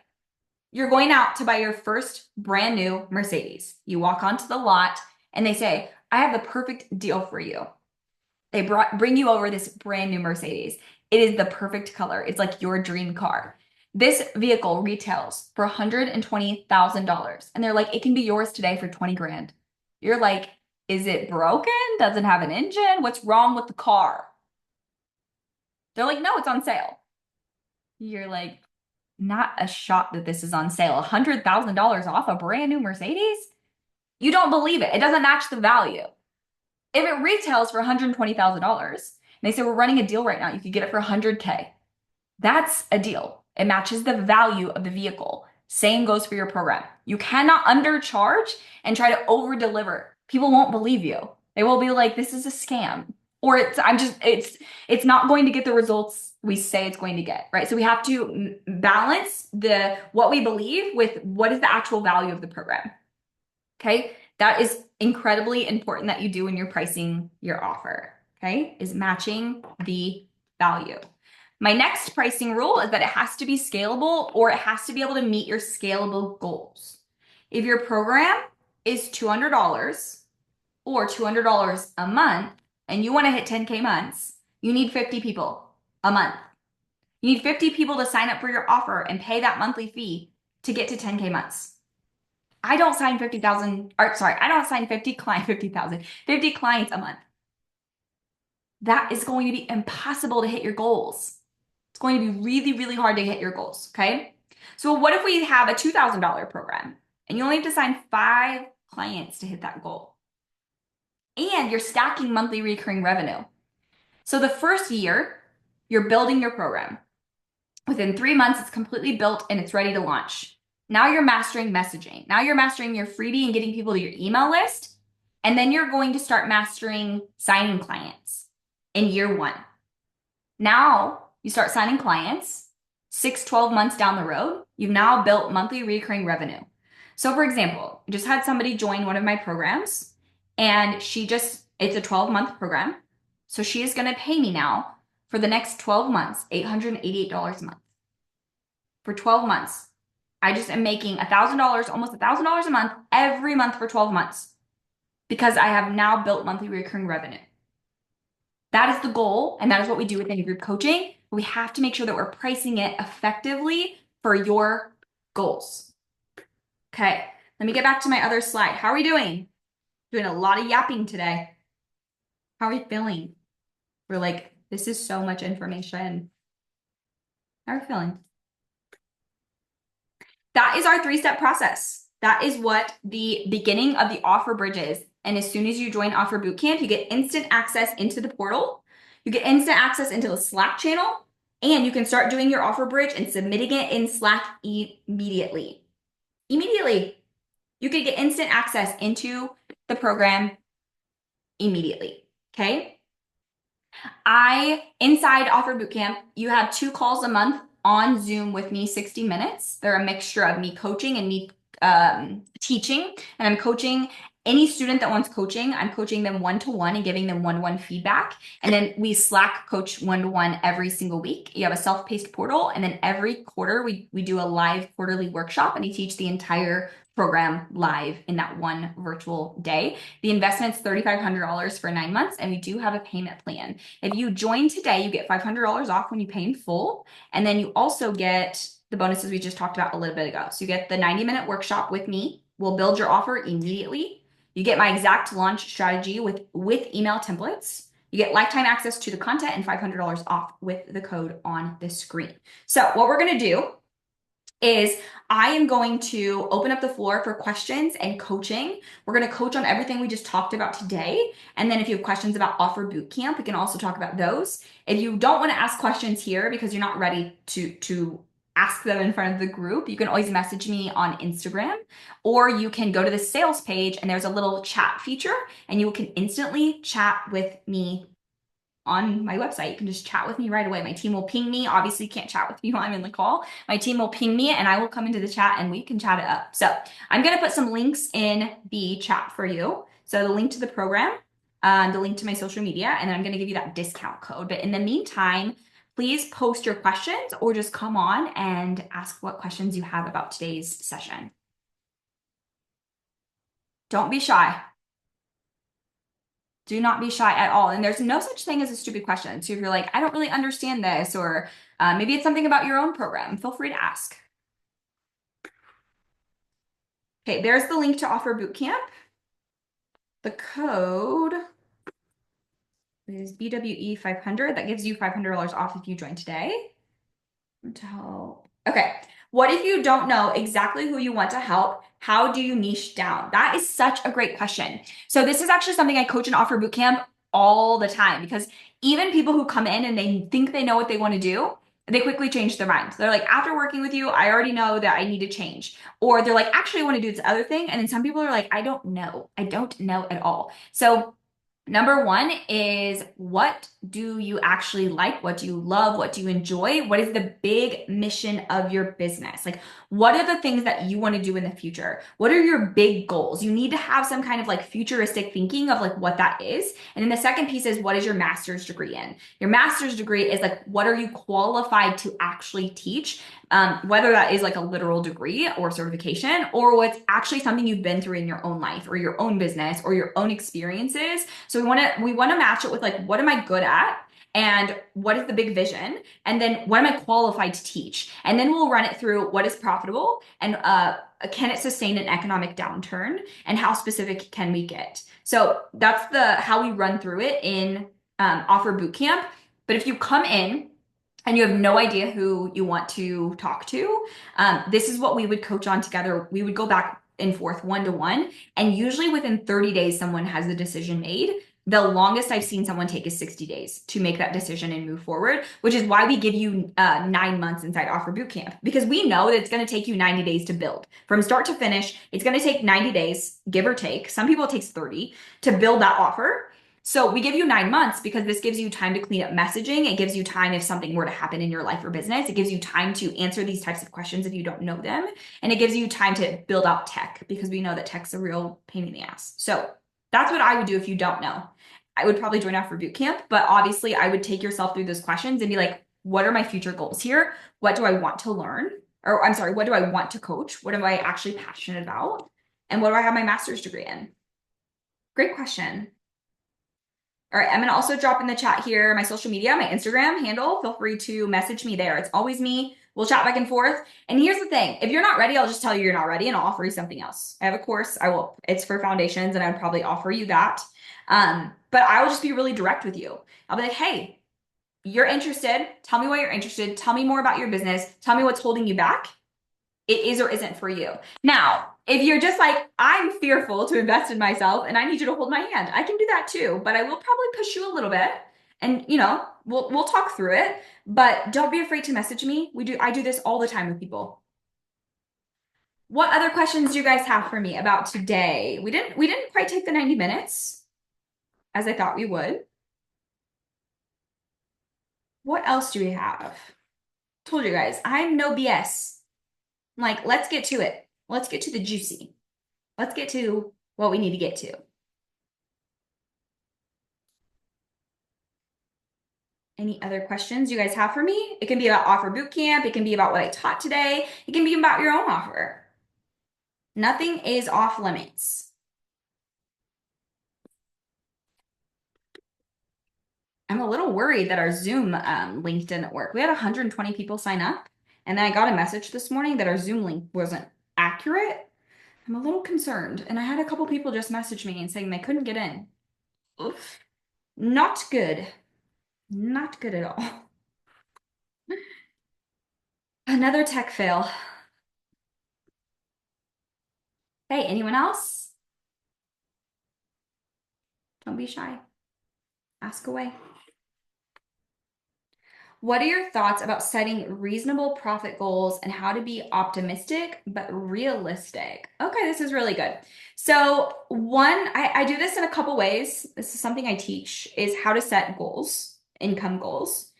You're going out to buy your first brand new Mercedes. You walk onto the lot and they say, I have the perfect deal for you. They bring you over this brand new Mercedes. It is the perfect color. It's like your dream car. This vehicle retails for $120,000. And they're like, it can be yours today for 20 grand. You're like, is it broken? Does it have an engine? What's wrong with the car? They're like, no, it's on sale. You're like, not a shot that this is on sale. $100,000 off a brand new Mercedes? You don't believe it. It doesn't match the value. If it retails for $120,000, and they say, we're running a deal right now, you could get it for $100K. That's a deal. It matches the value of the vehicle. Same goes for your program. You cannot undercharge and try to over deliver. People won't believe you. They will be like, this is a scam. Or it's not going to get the results we say it's going to get, right? So we have to balance what we believe with what is the actual value of the program. Okay, that is incredibly important that you do when you're pricing your offer, okay, is matching the value. My next pricing rule is that it has to be scalable, or it has to be able to meet your scalable goals. If your program is $200 or $200 a month, and you want to hit 10K months, you need 50 people a month. You need 50 people to sign up for your offer and pay that monthly fee to get to 10K months. I don't sign 50,000, or sorry, I don't sign 50 clients a month. That is going to be impossible to hit your goals. It's going to be really, really hard to hit your goals, okay? So what if we have a $2,000 program and you only have to sign 5 clients to hit that goal? And you're stacking monthly recurring revenue. So the first year, you're building your program. Within 3 months, it's completely built and it's ready to launch. Now you're mastering messaging. Now you're mastering your freebie and getting people to your email list. And then you're going to start mastering signing clients in year 1. Now you start signing clients 12 months down the road. You've now built monthly recurring revenue. So for example, I just had somebody join one of my programs and it's a 12-month program. So she is going to pay me now for the next 12 months, $888 a month. For 12 months. I just am making $1,000, almost $1,000 a month every month for 12 months because I have now built monthly recurring revenue. That is the goal, and that is what we do within group coaching. We have to make sure that we're pricing it effectively for your goals. Okay, let me get back to my other slide. How are we doing? Doing a lot of yapping today. How are we feeling? We're like, this is so much information. How are we feeling? That is our 3-step process. That is what the beginning of the offer bridge is. And as soon as you join Offer Bootcamp, you get instant access into the portal. You get instant access into the Slack channel, and you can start doing your offer bridge and submitting it in Slack immediately. Immediately. You can get instant access into the program immediately. Okay? Inside Offer Bootcamp, you have 2 calls a month on Zoom with me, 60 minutes. They're a mixture of me coaching and me teaching. And I'm coaching any student that wants coaching. I'm coaching them one-to-one and giving them one-to-one feedback. And then we Slack coach one-to-one every single week. You have a self-paced portal. And then every quarter, we do a live quarterly workshop, and I teach the entire program live in that one virtual day. The investment's $3,500 for 9 months, and we do have a payment plan. If you join today, you get $500 off when you pay in full. And then you also get the bonuses we just talked about a little bit ago. So you get the 90-minute workshop with me. We'll build your offer immediately. You get my exact launch strategy with email templates. You get lifetime access to the content and $500 off with the code on the screen. So what we're going to do is I am going to open up the floor for questions and coaching. We're going to coach on everything we just talked about today. And then if you have questions about Offer Bootcamp, we can also talk about those. If you don't want to ask questions here because you're not ready to ask them in front of the group, you can always message me on Instagram, or you can go to the sales page and there's a little chat feature and you can instantly chat with me on my website. You can just chat with me right away. My team will ping me. Obviously, you can't chat with me while I'm in the call. My team will ping me and I will come into the chat and we can chat it up. So I'm going to put some links in the chat for you. So the link to the program, the link to my social media, and then I'm going to give you that discount code. But in the meantime, please post your questions or just come on and ask what questions you have about today's session. Don't be shy. Do not be shy at all. And there's no such thing as a stupid question. So if you're like, I don't really understand this, or maybe it's something about your own program, feel free to ask. Okay, there's the link to Offer Bootcamp. The code is BWE500. That gives you $500 off if you join today. Okay, what if you don't know exactly who you want to help? How do you niche down? That is such a great question. So this is actually something I coach in Offer Bootcamp all the time, because even people who come in and they think they know what they want to do, they quickly change their mind. They're like, after working with you, I already know that I need to change. Or they're like, actually, I want to do this other thing. And then some people are like, I don't know. I don't know at all. So number 1 is, what do you actually like? What do you love? What do you enjoy? What is the big mission of your business? Like, what are the things that you want to do in the future? What are your big goals? You need to have some kind of like futuristic thinking of like what that is. And then the second piece is, what is your master's degree in? Your master's degree is like, what are you qualified to actually teach? Whether that is like a literal degree or certification, or what's actually something you've been through in your own life or your own business or your own experiences. So we want to match it with like, what am I good at? and what is the big vision, and then what am I qualified to teach? And then we'll run it through what is profitable and can it sustain an economic downturn, and how specific can we get? So that's the how we run through it in Offer Bootcamp. But if you come in and you have no idea who you want to talk to, this is what we would coach on together. We would go back and forth one-to-one, and usually within 30 days, someone has a decision made. The longest I've seen someone take is 60 days to make that decision and move forward, which is why we give you 9 months inside Offer Bootcamp, because we know that it's going to take you 90 days to build. From start to finish, it's going to take 90 days, give or take. Some people it takes 30 to build that offer. So we give you 9 months because this gives you time to clean up messaging. It gives you time if something were to happen in your life or business. It gives you time to answer these types of questions if you don't know them. And it gives you time to build out tech, because we know that tech's a real pain in the ass. So that's what I would do if you don't know. I would probably join Offer Bootcamp, but obviously I would take yourself through those questions and be like, what are my future goals here? What do I want to learn? Or I'm sorry, what do I want to coach? What am I actually passionate about? And what do I have my master's degree in? Great question. All right, I'm gonna also drop in the chat here my social media, my Instagram handle. Feel free to message me there. It's always me. We'll chat back and forth. And here's the thing: if you're not ready, I'll just tell you you're not ready, and I'll offer you something else. I have a course. It's for foundations, and I'd probably offer you that. But I will just be really direct with you. I'll be like, hey, you're interested. Tell me why you're interested. Tell me more about your business. Tell me what's holding you back. It is or isn't for you. Now, if you're just like, I'm fearful to invest in myself and I need you to hold my hand, I can do that too, but I will probably push you a little bit, and we'll talk through it, but don't be afraid to message me. I do this all the time with people. What other questions do you guys have for me about today? We didn't quite take the 90 minutes as I thought we would. What else do we have? Told you guys, I'm no BS. Like, let's get to it. Let's get to the juicy. Let's get to what we need to get to. Any other questions you guys have for me? It can be about Offer Bootcamp. It can be about what I taught today. It can be about your own offer. Nothing is off limits. I'm a little worried that our Zoom link didn't work. We had 120 people sign up, and then I got a message this morning that our Zoom link wasn't accurate. I'm a little concerned, and I had a couple people just message me and saying they couldn't get in. Oof. Not good. Not good at all. Another tech fail. Hey, anyone else? Don't be shy. Ask away. What are your thoughts about setting reasonable profit goals and how to be optimistic but realistic? Okay, this is really good. So I do this in a couple ways. This is something I teach, is how to set goals, income goals.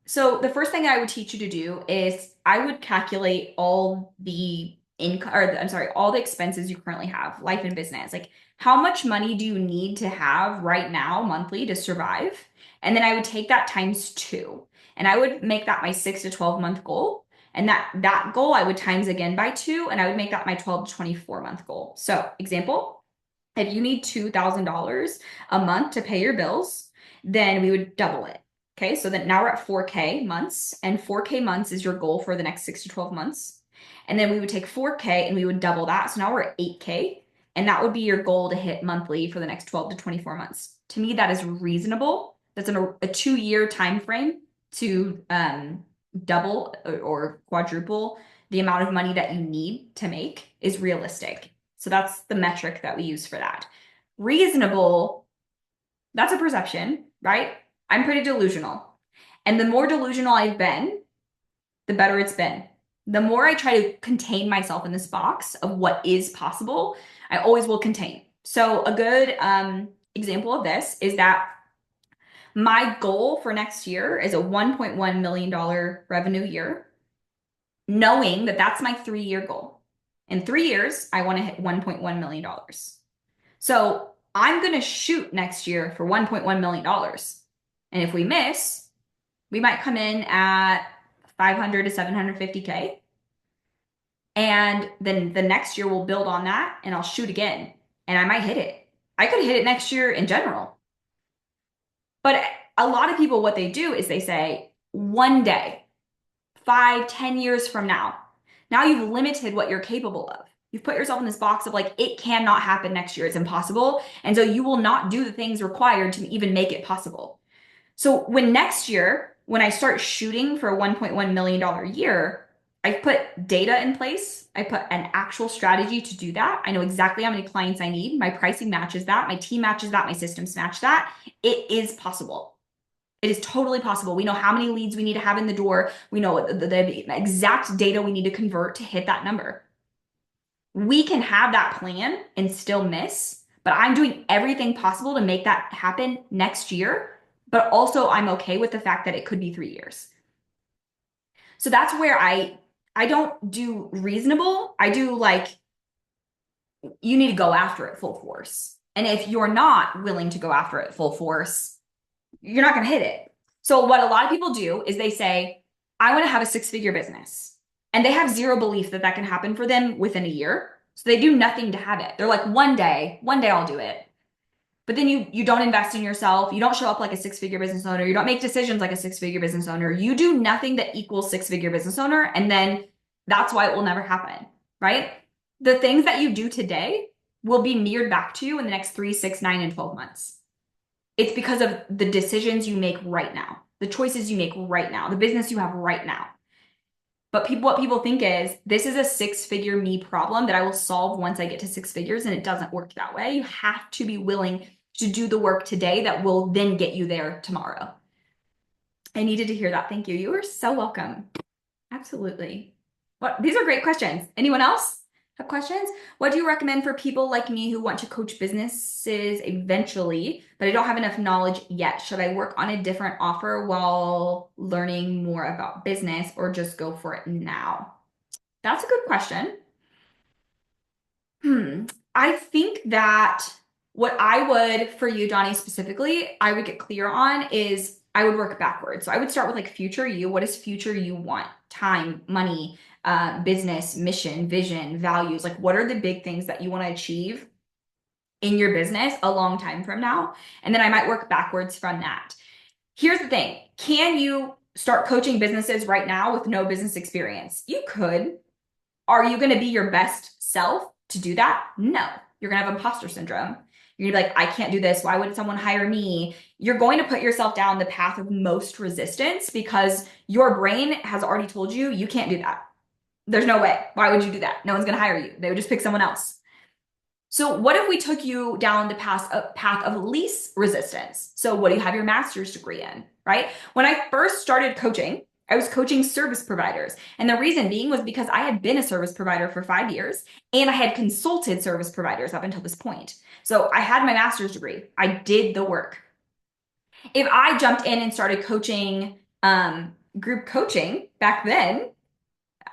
So the first thing I would teach you to do is I would calculate all the income, or I'm sorry, all the expenses you currently have, life and business. Like, how much money do you need to have right now monthly to survive? And then I would take that times 2, and I would make that my 6 to 12 month goal. And that goal I would times again by 2, and I would make that my 12 to 24 month goal. So example, if you need $2,000 a month to pay your bills, then we would double it. Okay, so then now we're at 4K months, and 4K months is your goal for the next 6 to 12 months. And then we would take 4K and we would double that. So now we're at 8K, and that would be your goal to hit monthly for the next 12 to 24 months. To me, that is reasonable. That's a 2-year time frame to double or quadruple the amount of money that you need to make is realistic. So that's the metric that we use for that. Reasonable, that's a perception, right? I'm pretty delusional. And the more delusional I've been, the better it's been. The more I try to contain myself in this box of what is possible, I always will contain. So a good example of this is that my goal for next year is a $1.1 million revenue year, knowing that that's my 3-year goal. In 3 years, I want to hit $1.1 million. So I'm going to shoot next year for $1.1 million. And if we miss, we might come in at 500 to 750K. And then the next year we'll build on that and I'll shoot again and I might hit it. I could hit it next year in general. But a lot of people, what they do is they say, one day, 5, 10 years from now, now you've limited what you're capable of. You've put yourself in this box of like, it cannot happen next year. It's impossible. And so you will not do the things required to even make it possible. So when next year, when I start shooting for a $1.1 million year, I put data in place. I put an actual strategy to do that. I know exactly how many clients I need. My pricing matches that. My team matches that. My systems match that. It is possible. It is totally possible. We know how many leads we need to have in the door. We know the exact data we need to convert to hit that number. We can have that plan and still miss, but I'm doing everything possible to make that happen next year. But also, I'm okay with the fact that it could be 3 years. So that's where I don't do reasonable. I do like you need to go after it full force. And if you're not willing to go after it full force, you're not going to hit it. So what a lot of people do is they say, I want to have a 6-figure business. And they have zero belief that that can happen for them within a year. So they do nothing to have it. They're like, one day I'll do it. But then you don't invest in yourself. You don't show up like a 6-figure business owner. You don't make decisions like a 6-figure business owner. You do nothing that equals 6-figure business owner. And then that's why it will never happen, right? The things that you do today will be mirrored back to you in the next 3, 6, 9, and 12 months. It's because of the decisions you make right now, the choices you make right now, the business you have right now. But what people think is this is a 6-figure me problem that I will solve once I get to 6 figures, and it doesn't work that way. You have to be willing to do the work today that will then get you there tomorrow. I needed to hear that. Thank you. You are so welcome. Absolutely. These are great questions. Anyone else have questions? What do you recommend for people like me who want to coach businesses eventually, but I don't have enough knowledge yet? Should I work on a different offer while learning more about business or just go for it now? That's a good question. I think that what I would, for you, Donnie, specifically, I would get clear on is I would work backwards. So I would start with like future you. What is future you want? Time, money, business, mission, vision, values. Like, what are the big things that you want to achieve in your business a long time from now? And then I might work backwards from that. Here's the thing. Can you start coaching businesses right now with no business experience? You could. Are you going to be your best self to do that? No. You're going to have imposter syndrome. You're going to be like, I can't do this. Why would someone hire me? You're going to put yourself down the path of most resistance because your brain has already told you you can't do that. There's no way. Why would you do that? No one's going to hire you. They would just pick someone else. So what if we took you down the path of least resistance? So what do you have your master's degree in, right? When I first started coaching, I was coaching service providers. And the reason being was because I had been a service provider for 5 years and I had consulted service providers up until this point. So I had my master's degree. I did the work. If I jumped in and started coaching group coaching back then,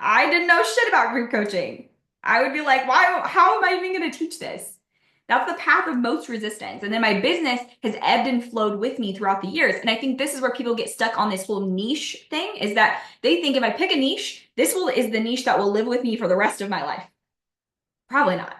I didn't know shit about group coaching. I would be like, why, how am I even going to teach this? That's the path of most resistance. And then my business has ebbed and flowed with me throughout the years. And I think this is where people get stuck on this whole niche thing is that they think if I pick a niche, is the niche that will live with me for the rest of my life. Probably not.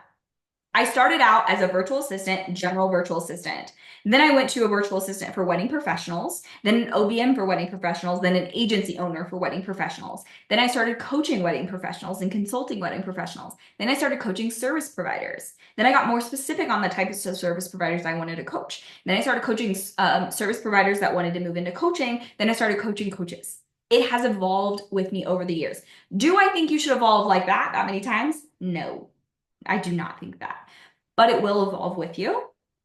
I started out as a virtual assistant, general virtual assistant. Then I went to a virtual assistant for wedding professionals, then an OBM for wedding professionals, then an agency owner for wedding professionals. Then I started coaching wedding professionals and consulting wedding professionals. Then I started coaching service providers. Then I got more specific on the types of service providers I wanted to coach. Then I started coaching service providers that wanted to move into coaching. Then I started coaching coaches. It has evolved with me over the years. Do I think you should evolve like that many times? No. I do not think that, but it will evolve with you.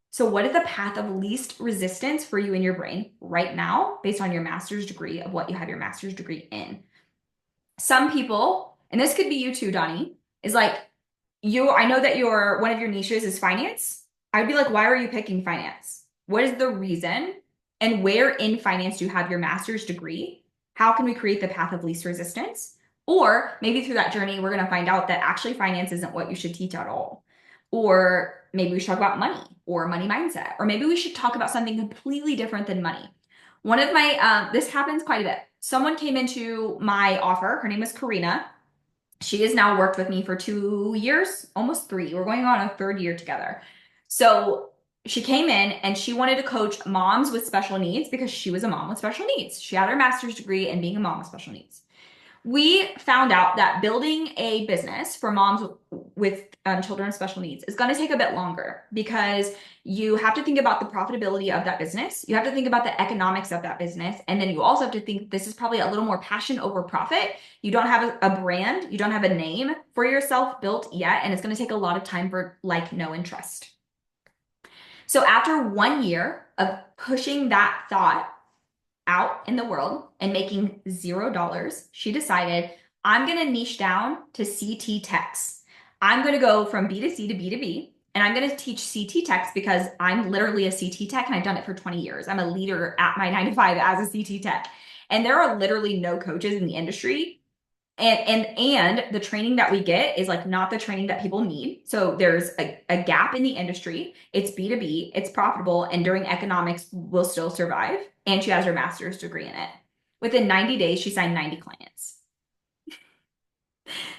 So what is the path of least resistance for you in your brain right now, based on your master's degree of what you have your master's degree in? Some people, and this could be you too, Donnie, is like, I know that one of your niches is finance. I'd be like, why are you picking finance? What is the reason? And where in finance do you have your master's degree? How can we create the path of least resistance? Or maybe through that journey, we're going to find out that actually finance isn't what you should teach at all. Or maybe we should talk about money or money mindset. Or maybe we should talk about something completely different than money. One of my, this happens quite a bit. Someone came into my offer. Her name is Karina. She has now worked with me for 2 years, almost 3. We're going on a 3rd year together. So She came in and she wanted to coach moms with special needs because she was a mom with special needs. She had her master's degree in being a mom with special needs. We found out that building a business for moms with children with special needs is going to take a bit longer because you have to think about the profitability of that business. You have to think about the economics of that business. And then you also have to think this is probably a little more passion over profit. You don't have a brand, you don't have a name for yourself built yet. And it's going to take a lot of time for like, no interest. So after 1 year of pushing that thought out in the world and making $0, she decided I'm going to niche down to CT techs. I'm going to go from B2C to B2B, and I'm going to teach CT techs because I'm literally a CT tech and I've done it for 20 years. I'm a leader at my 9 to 5 as a CT tech. And there are literally no coaches in the industry and the training that we get is like not the training that people need. So there's a gap in the industry. It's B2B, it's profitable, and during economics will still survive. And she has her master's degree in it. Within 90 days, she signed 90 clients.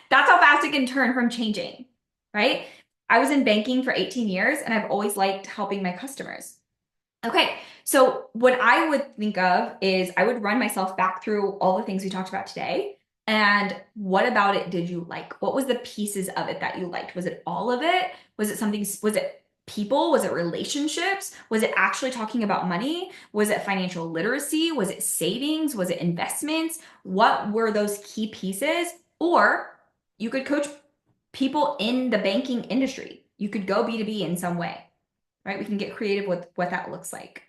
That's how fast it can turn from changing, right? I was in banking for 18 years and I've always liked helping my customers. Okay, so what I would think of is I would run myself back through all the things we talked about today. And what about it did you like? What was the pieces of it that you liked? Was it all of it? Was it something, was it people? Was it relationships? Was it actually talking about money? Was it financial literacy? Was it savings? Was it investments? What were those key pieces? Or you could coach people in the banking industry. You could go B2B in some way, right? We can get creative with what that looks like.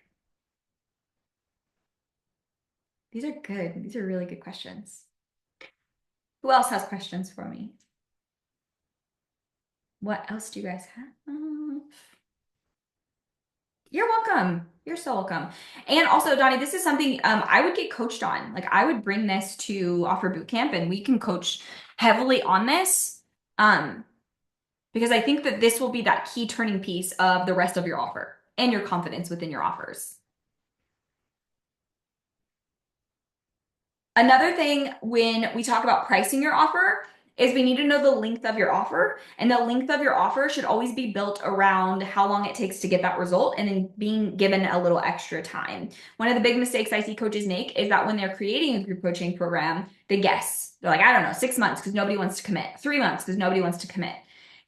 These are good. These are really good questions. Who else has questions for me? What else do you guys have? You're welcome. You're so welcome. And also, Donnie, this is something I would get coached on. Like I would bring this to Offer Bootcamp and we can coach heavily on this. Because I think that this will be that key turning piece of the rest of your offer and your confidence within your offers. Another thing when we talk about pricing your offer is we need to know the length of your offer. And the length of your offer should always be built around how long it takes to get that result and then being given a little extra time. One of the big mistakes I see coaches make is that when they're creating a group coaching program, they guess. They're like, I don't know, 6 months because nobody wants to commit, 3 months because nobody wants to commit.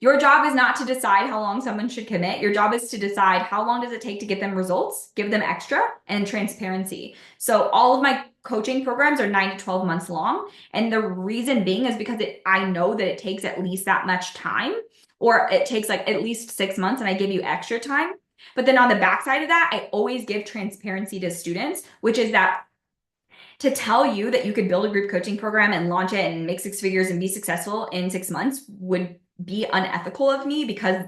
Your job is not to decide how long someone should commit. Your job is to decide how long does it take to get them results, give them extra, and transparency. So all of my coaching programs are 9 to 12 months long. And the reason being is because I know that it takes at least that much time, or it takes like at least 6 months and I give you extra time. But then on the backside of that, I always give transparency to students, which is that to tell you that you could build a group coaching program and launch it and make 6 figures and be successful in 6 months would be unethical of me because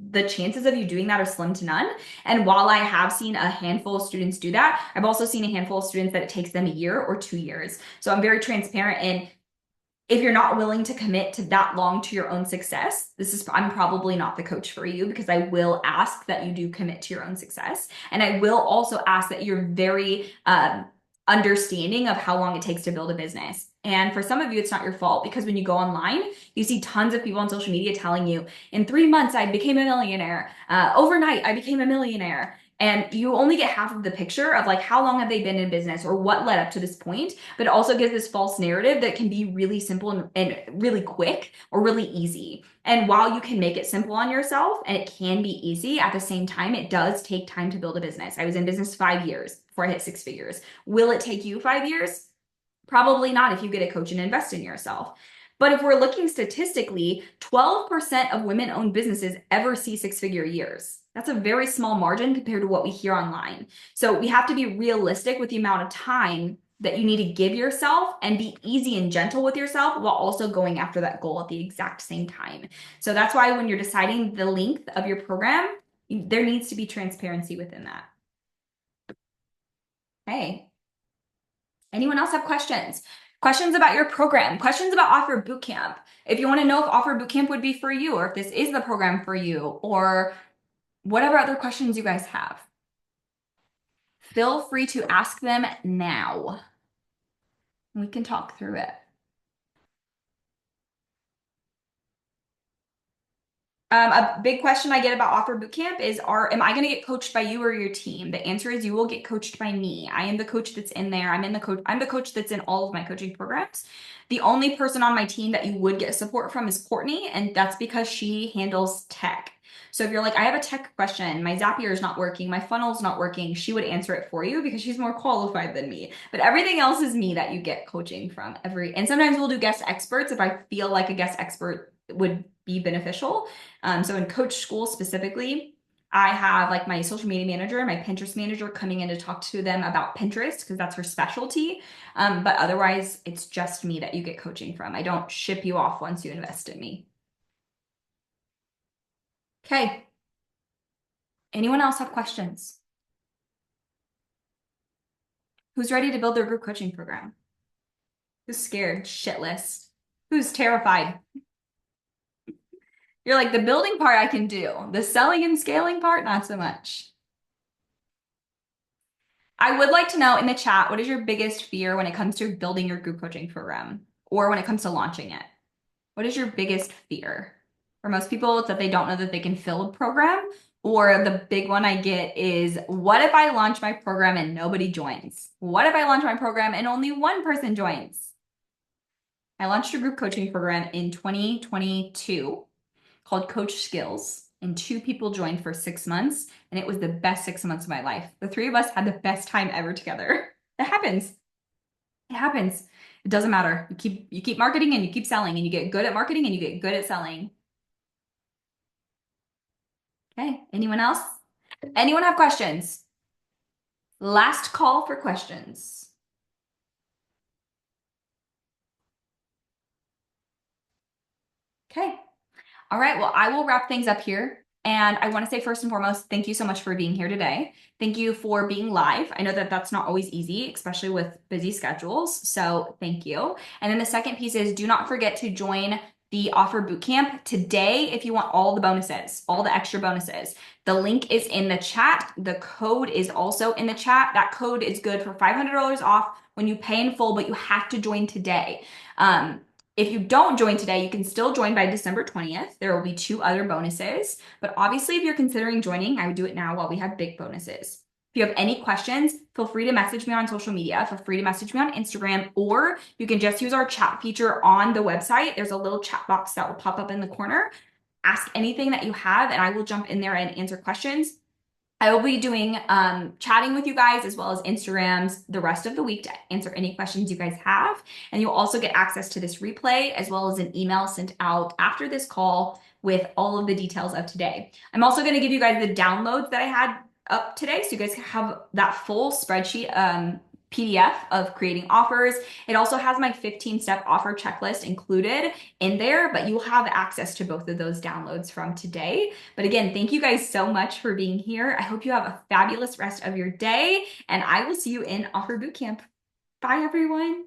the chances of you doing that are slim to none. And while I have seen a handful of students do that, I've also seen a handful of students that it takes them a year or 2 years. So I'm very transparent in if you're not willing to commit to that long to your own success, I'm probably not the coach for you because I will ask that you do commit to your own success. And I will also ask that you're very understanding of how long it takes to build a business. And for some of you, it's not your fault because when you go online, you see tons of people on social media telling you, in 3 months, I became a millionaire. Overnight, I became a millionaire. And you only get half of the picture of like how long have they been in business or what led up to this point, but it also gives this false narrative that can be really simple and really quick or really easy. And while you can make it simple on yourself and it can be easy, at the same time, it does take time to build a business. I was in business 5 years before I hit 6 figures. Will it take you 5 years? Probably not if you get a coach and invest in yourself. But if we're looking statistically, 12% of women-owned businesses ever see 6-figure years. That's a very small margin compared to what we hear online. So we have to be realistic with the amount of time that you need to give yourself and be easy and gentle with yourself while also going after that goal at the exact same time. So that's why when you're deciding the length of your program, there needs to be transparency within that. Hey, anyone else have questions? Questions about your program, questions about Offer Bootcamp. If you want to know if Offer Bootcamp would be for you or if this is the program for you or whatever other questions you guys have, feel free to ask them now. We can talk through it. A big question I get about Offer Bootcamp is, am I going to get coached by you or your team? The answer is you will get coached by me. I am the coach that's in there. I'm the coach that's in all of my coaching programs. The only person on my team that you would get support from is Courtney, and that's because she handles tech. So if you're like, I have a tech question, my Zapier is not working, my funnel's not working, she would answer it for you because she's more qualified than me. But everything else is me that you get coaching from and sometimes we'll do guest experts if I feel like a guest expert would be beneficial. So in Coach School specifically, I have like my social media manager and my Pinterest manager coming in to talk to them about Pinterest because that's her specialty. But otherwise, it's just me that you get coaching from. I don't ship you off once you invest in me. Okay. Anyone else have questions? Who's ready to build their group coaching program? Who's scared shitless? Who's terrified? You're like, the building part I can do. The selling and scaling part, not so much. I would like to know in the chat, what is your biggest fear when it comes to building your group coaching program or when it comes to launching it? What is your biggest fear? For most people, it's that they don't know that they can fill a program. Or the big one I get is, what if I launch my program and nobody joins? What if I launch my program and only one person joins? I launched a group coaching program in 2022 called Coach Skills, and 2 people joined for 6 months, and it was the best 6 months of my life. The 3 of us had the best time ever together. It happens. It happens. It doesn't matter. You keep marketing and you keep selling, and you get good at marketing and you get good at selling. Okay. Anyone else? Anyone have questions? Last call for questions. Okay. All right, well, I will wrap things up here. And I want to say first and foremost, thank you so much for being here today. Thank you for being live. I know that that's not always easy, especially with busy schedules. So thank you. And then the second piece is, do not forget to join the Offer Bootcamp today if you want all the bonuses, all the extra bonuses. The link is in the chat. The code is also in the chat. That code is good for $500 off when you pay in full, but you have to join today. If you don't join today, you can still join by December 20th. There will be 2 other bonuses, but obviously if you're considering joining, I would do it now while we have big bonuses. If you have any questions, feel free to message me on social media. Feel free to message me on Instagram, or you can just use our chat feature on the website. There's a little chat box that will pop up in the corner. Ask anything that you have, and I will jump in there and answer questions. I will be doing chatting with you guys as well as Instagrams the rest of the week to answer any questions you guys have. And you'll also get access to this replay as well as an email sent out after this call with all of the details of today. I'm also going to give you guys the downloads that I had up today so you guys have that full spreadsheet PDF of creating offers. It also has my 15-step offer checklist included in there, but you'll have access to both of those downloads from today. But again, thank you guys so much for being here. I hope you have a fabulous rest of your day, and I will see you in Offer Bootcamp. Bye, everyone.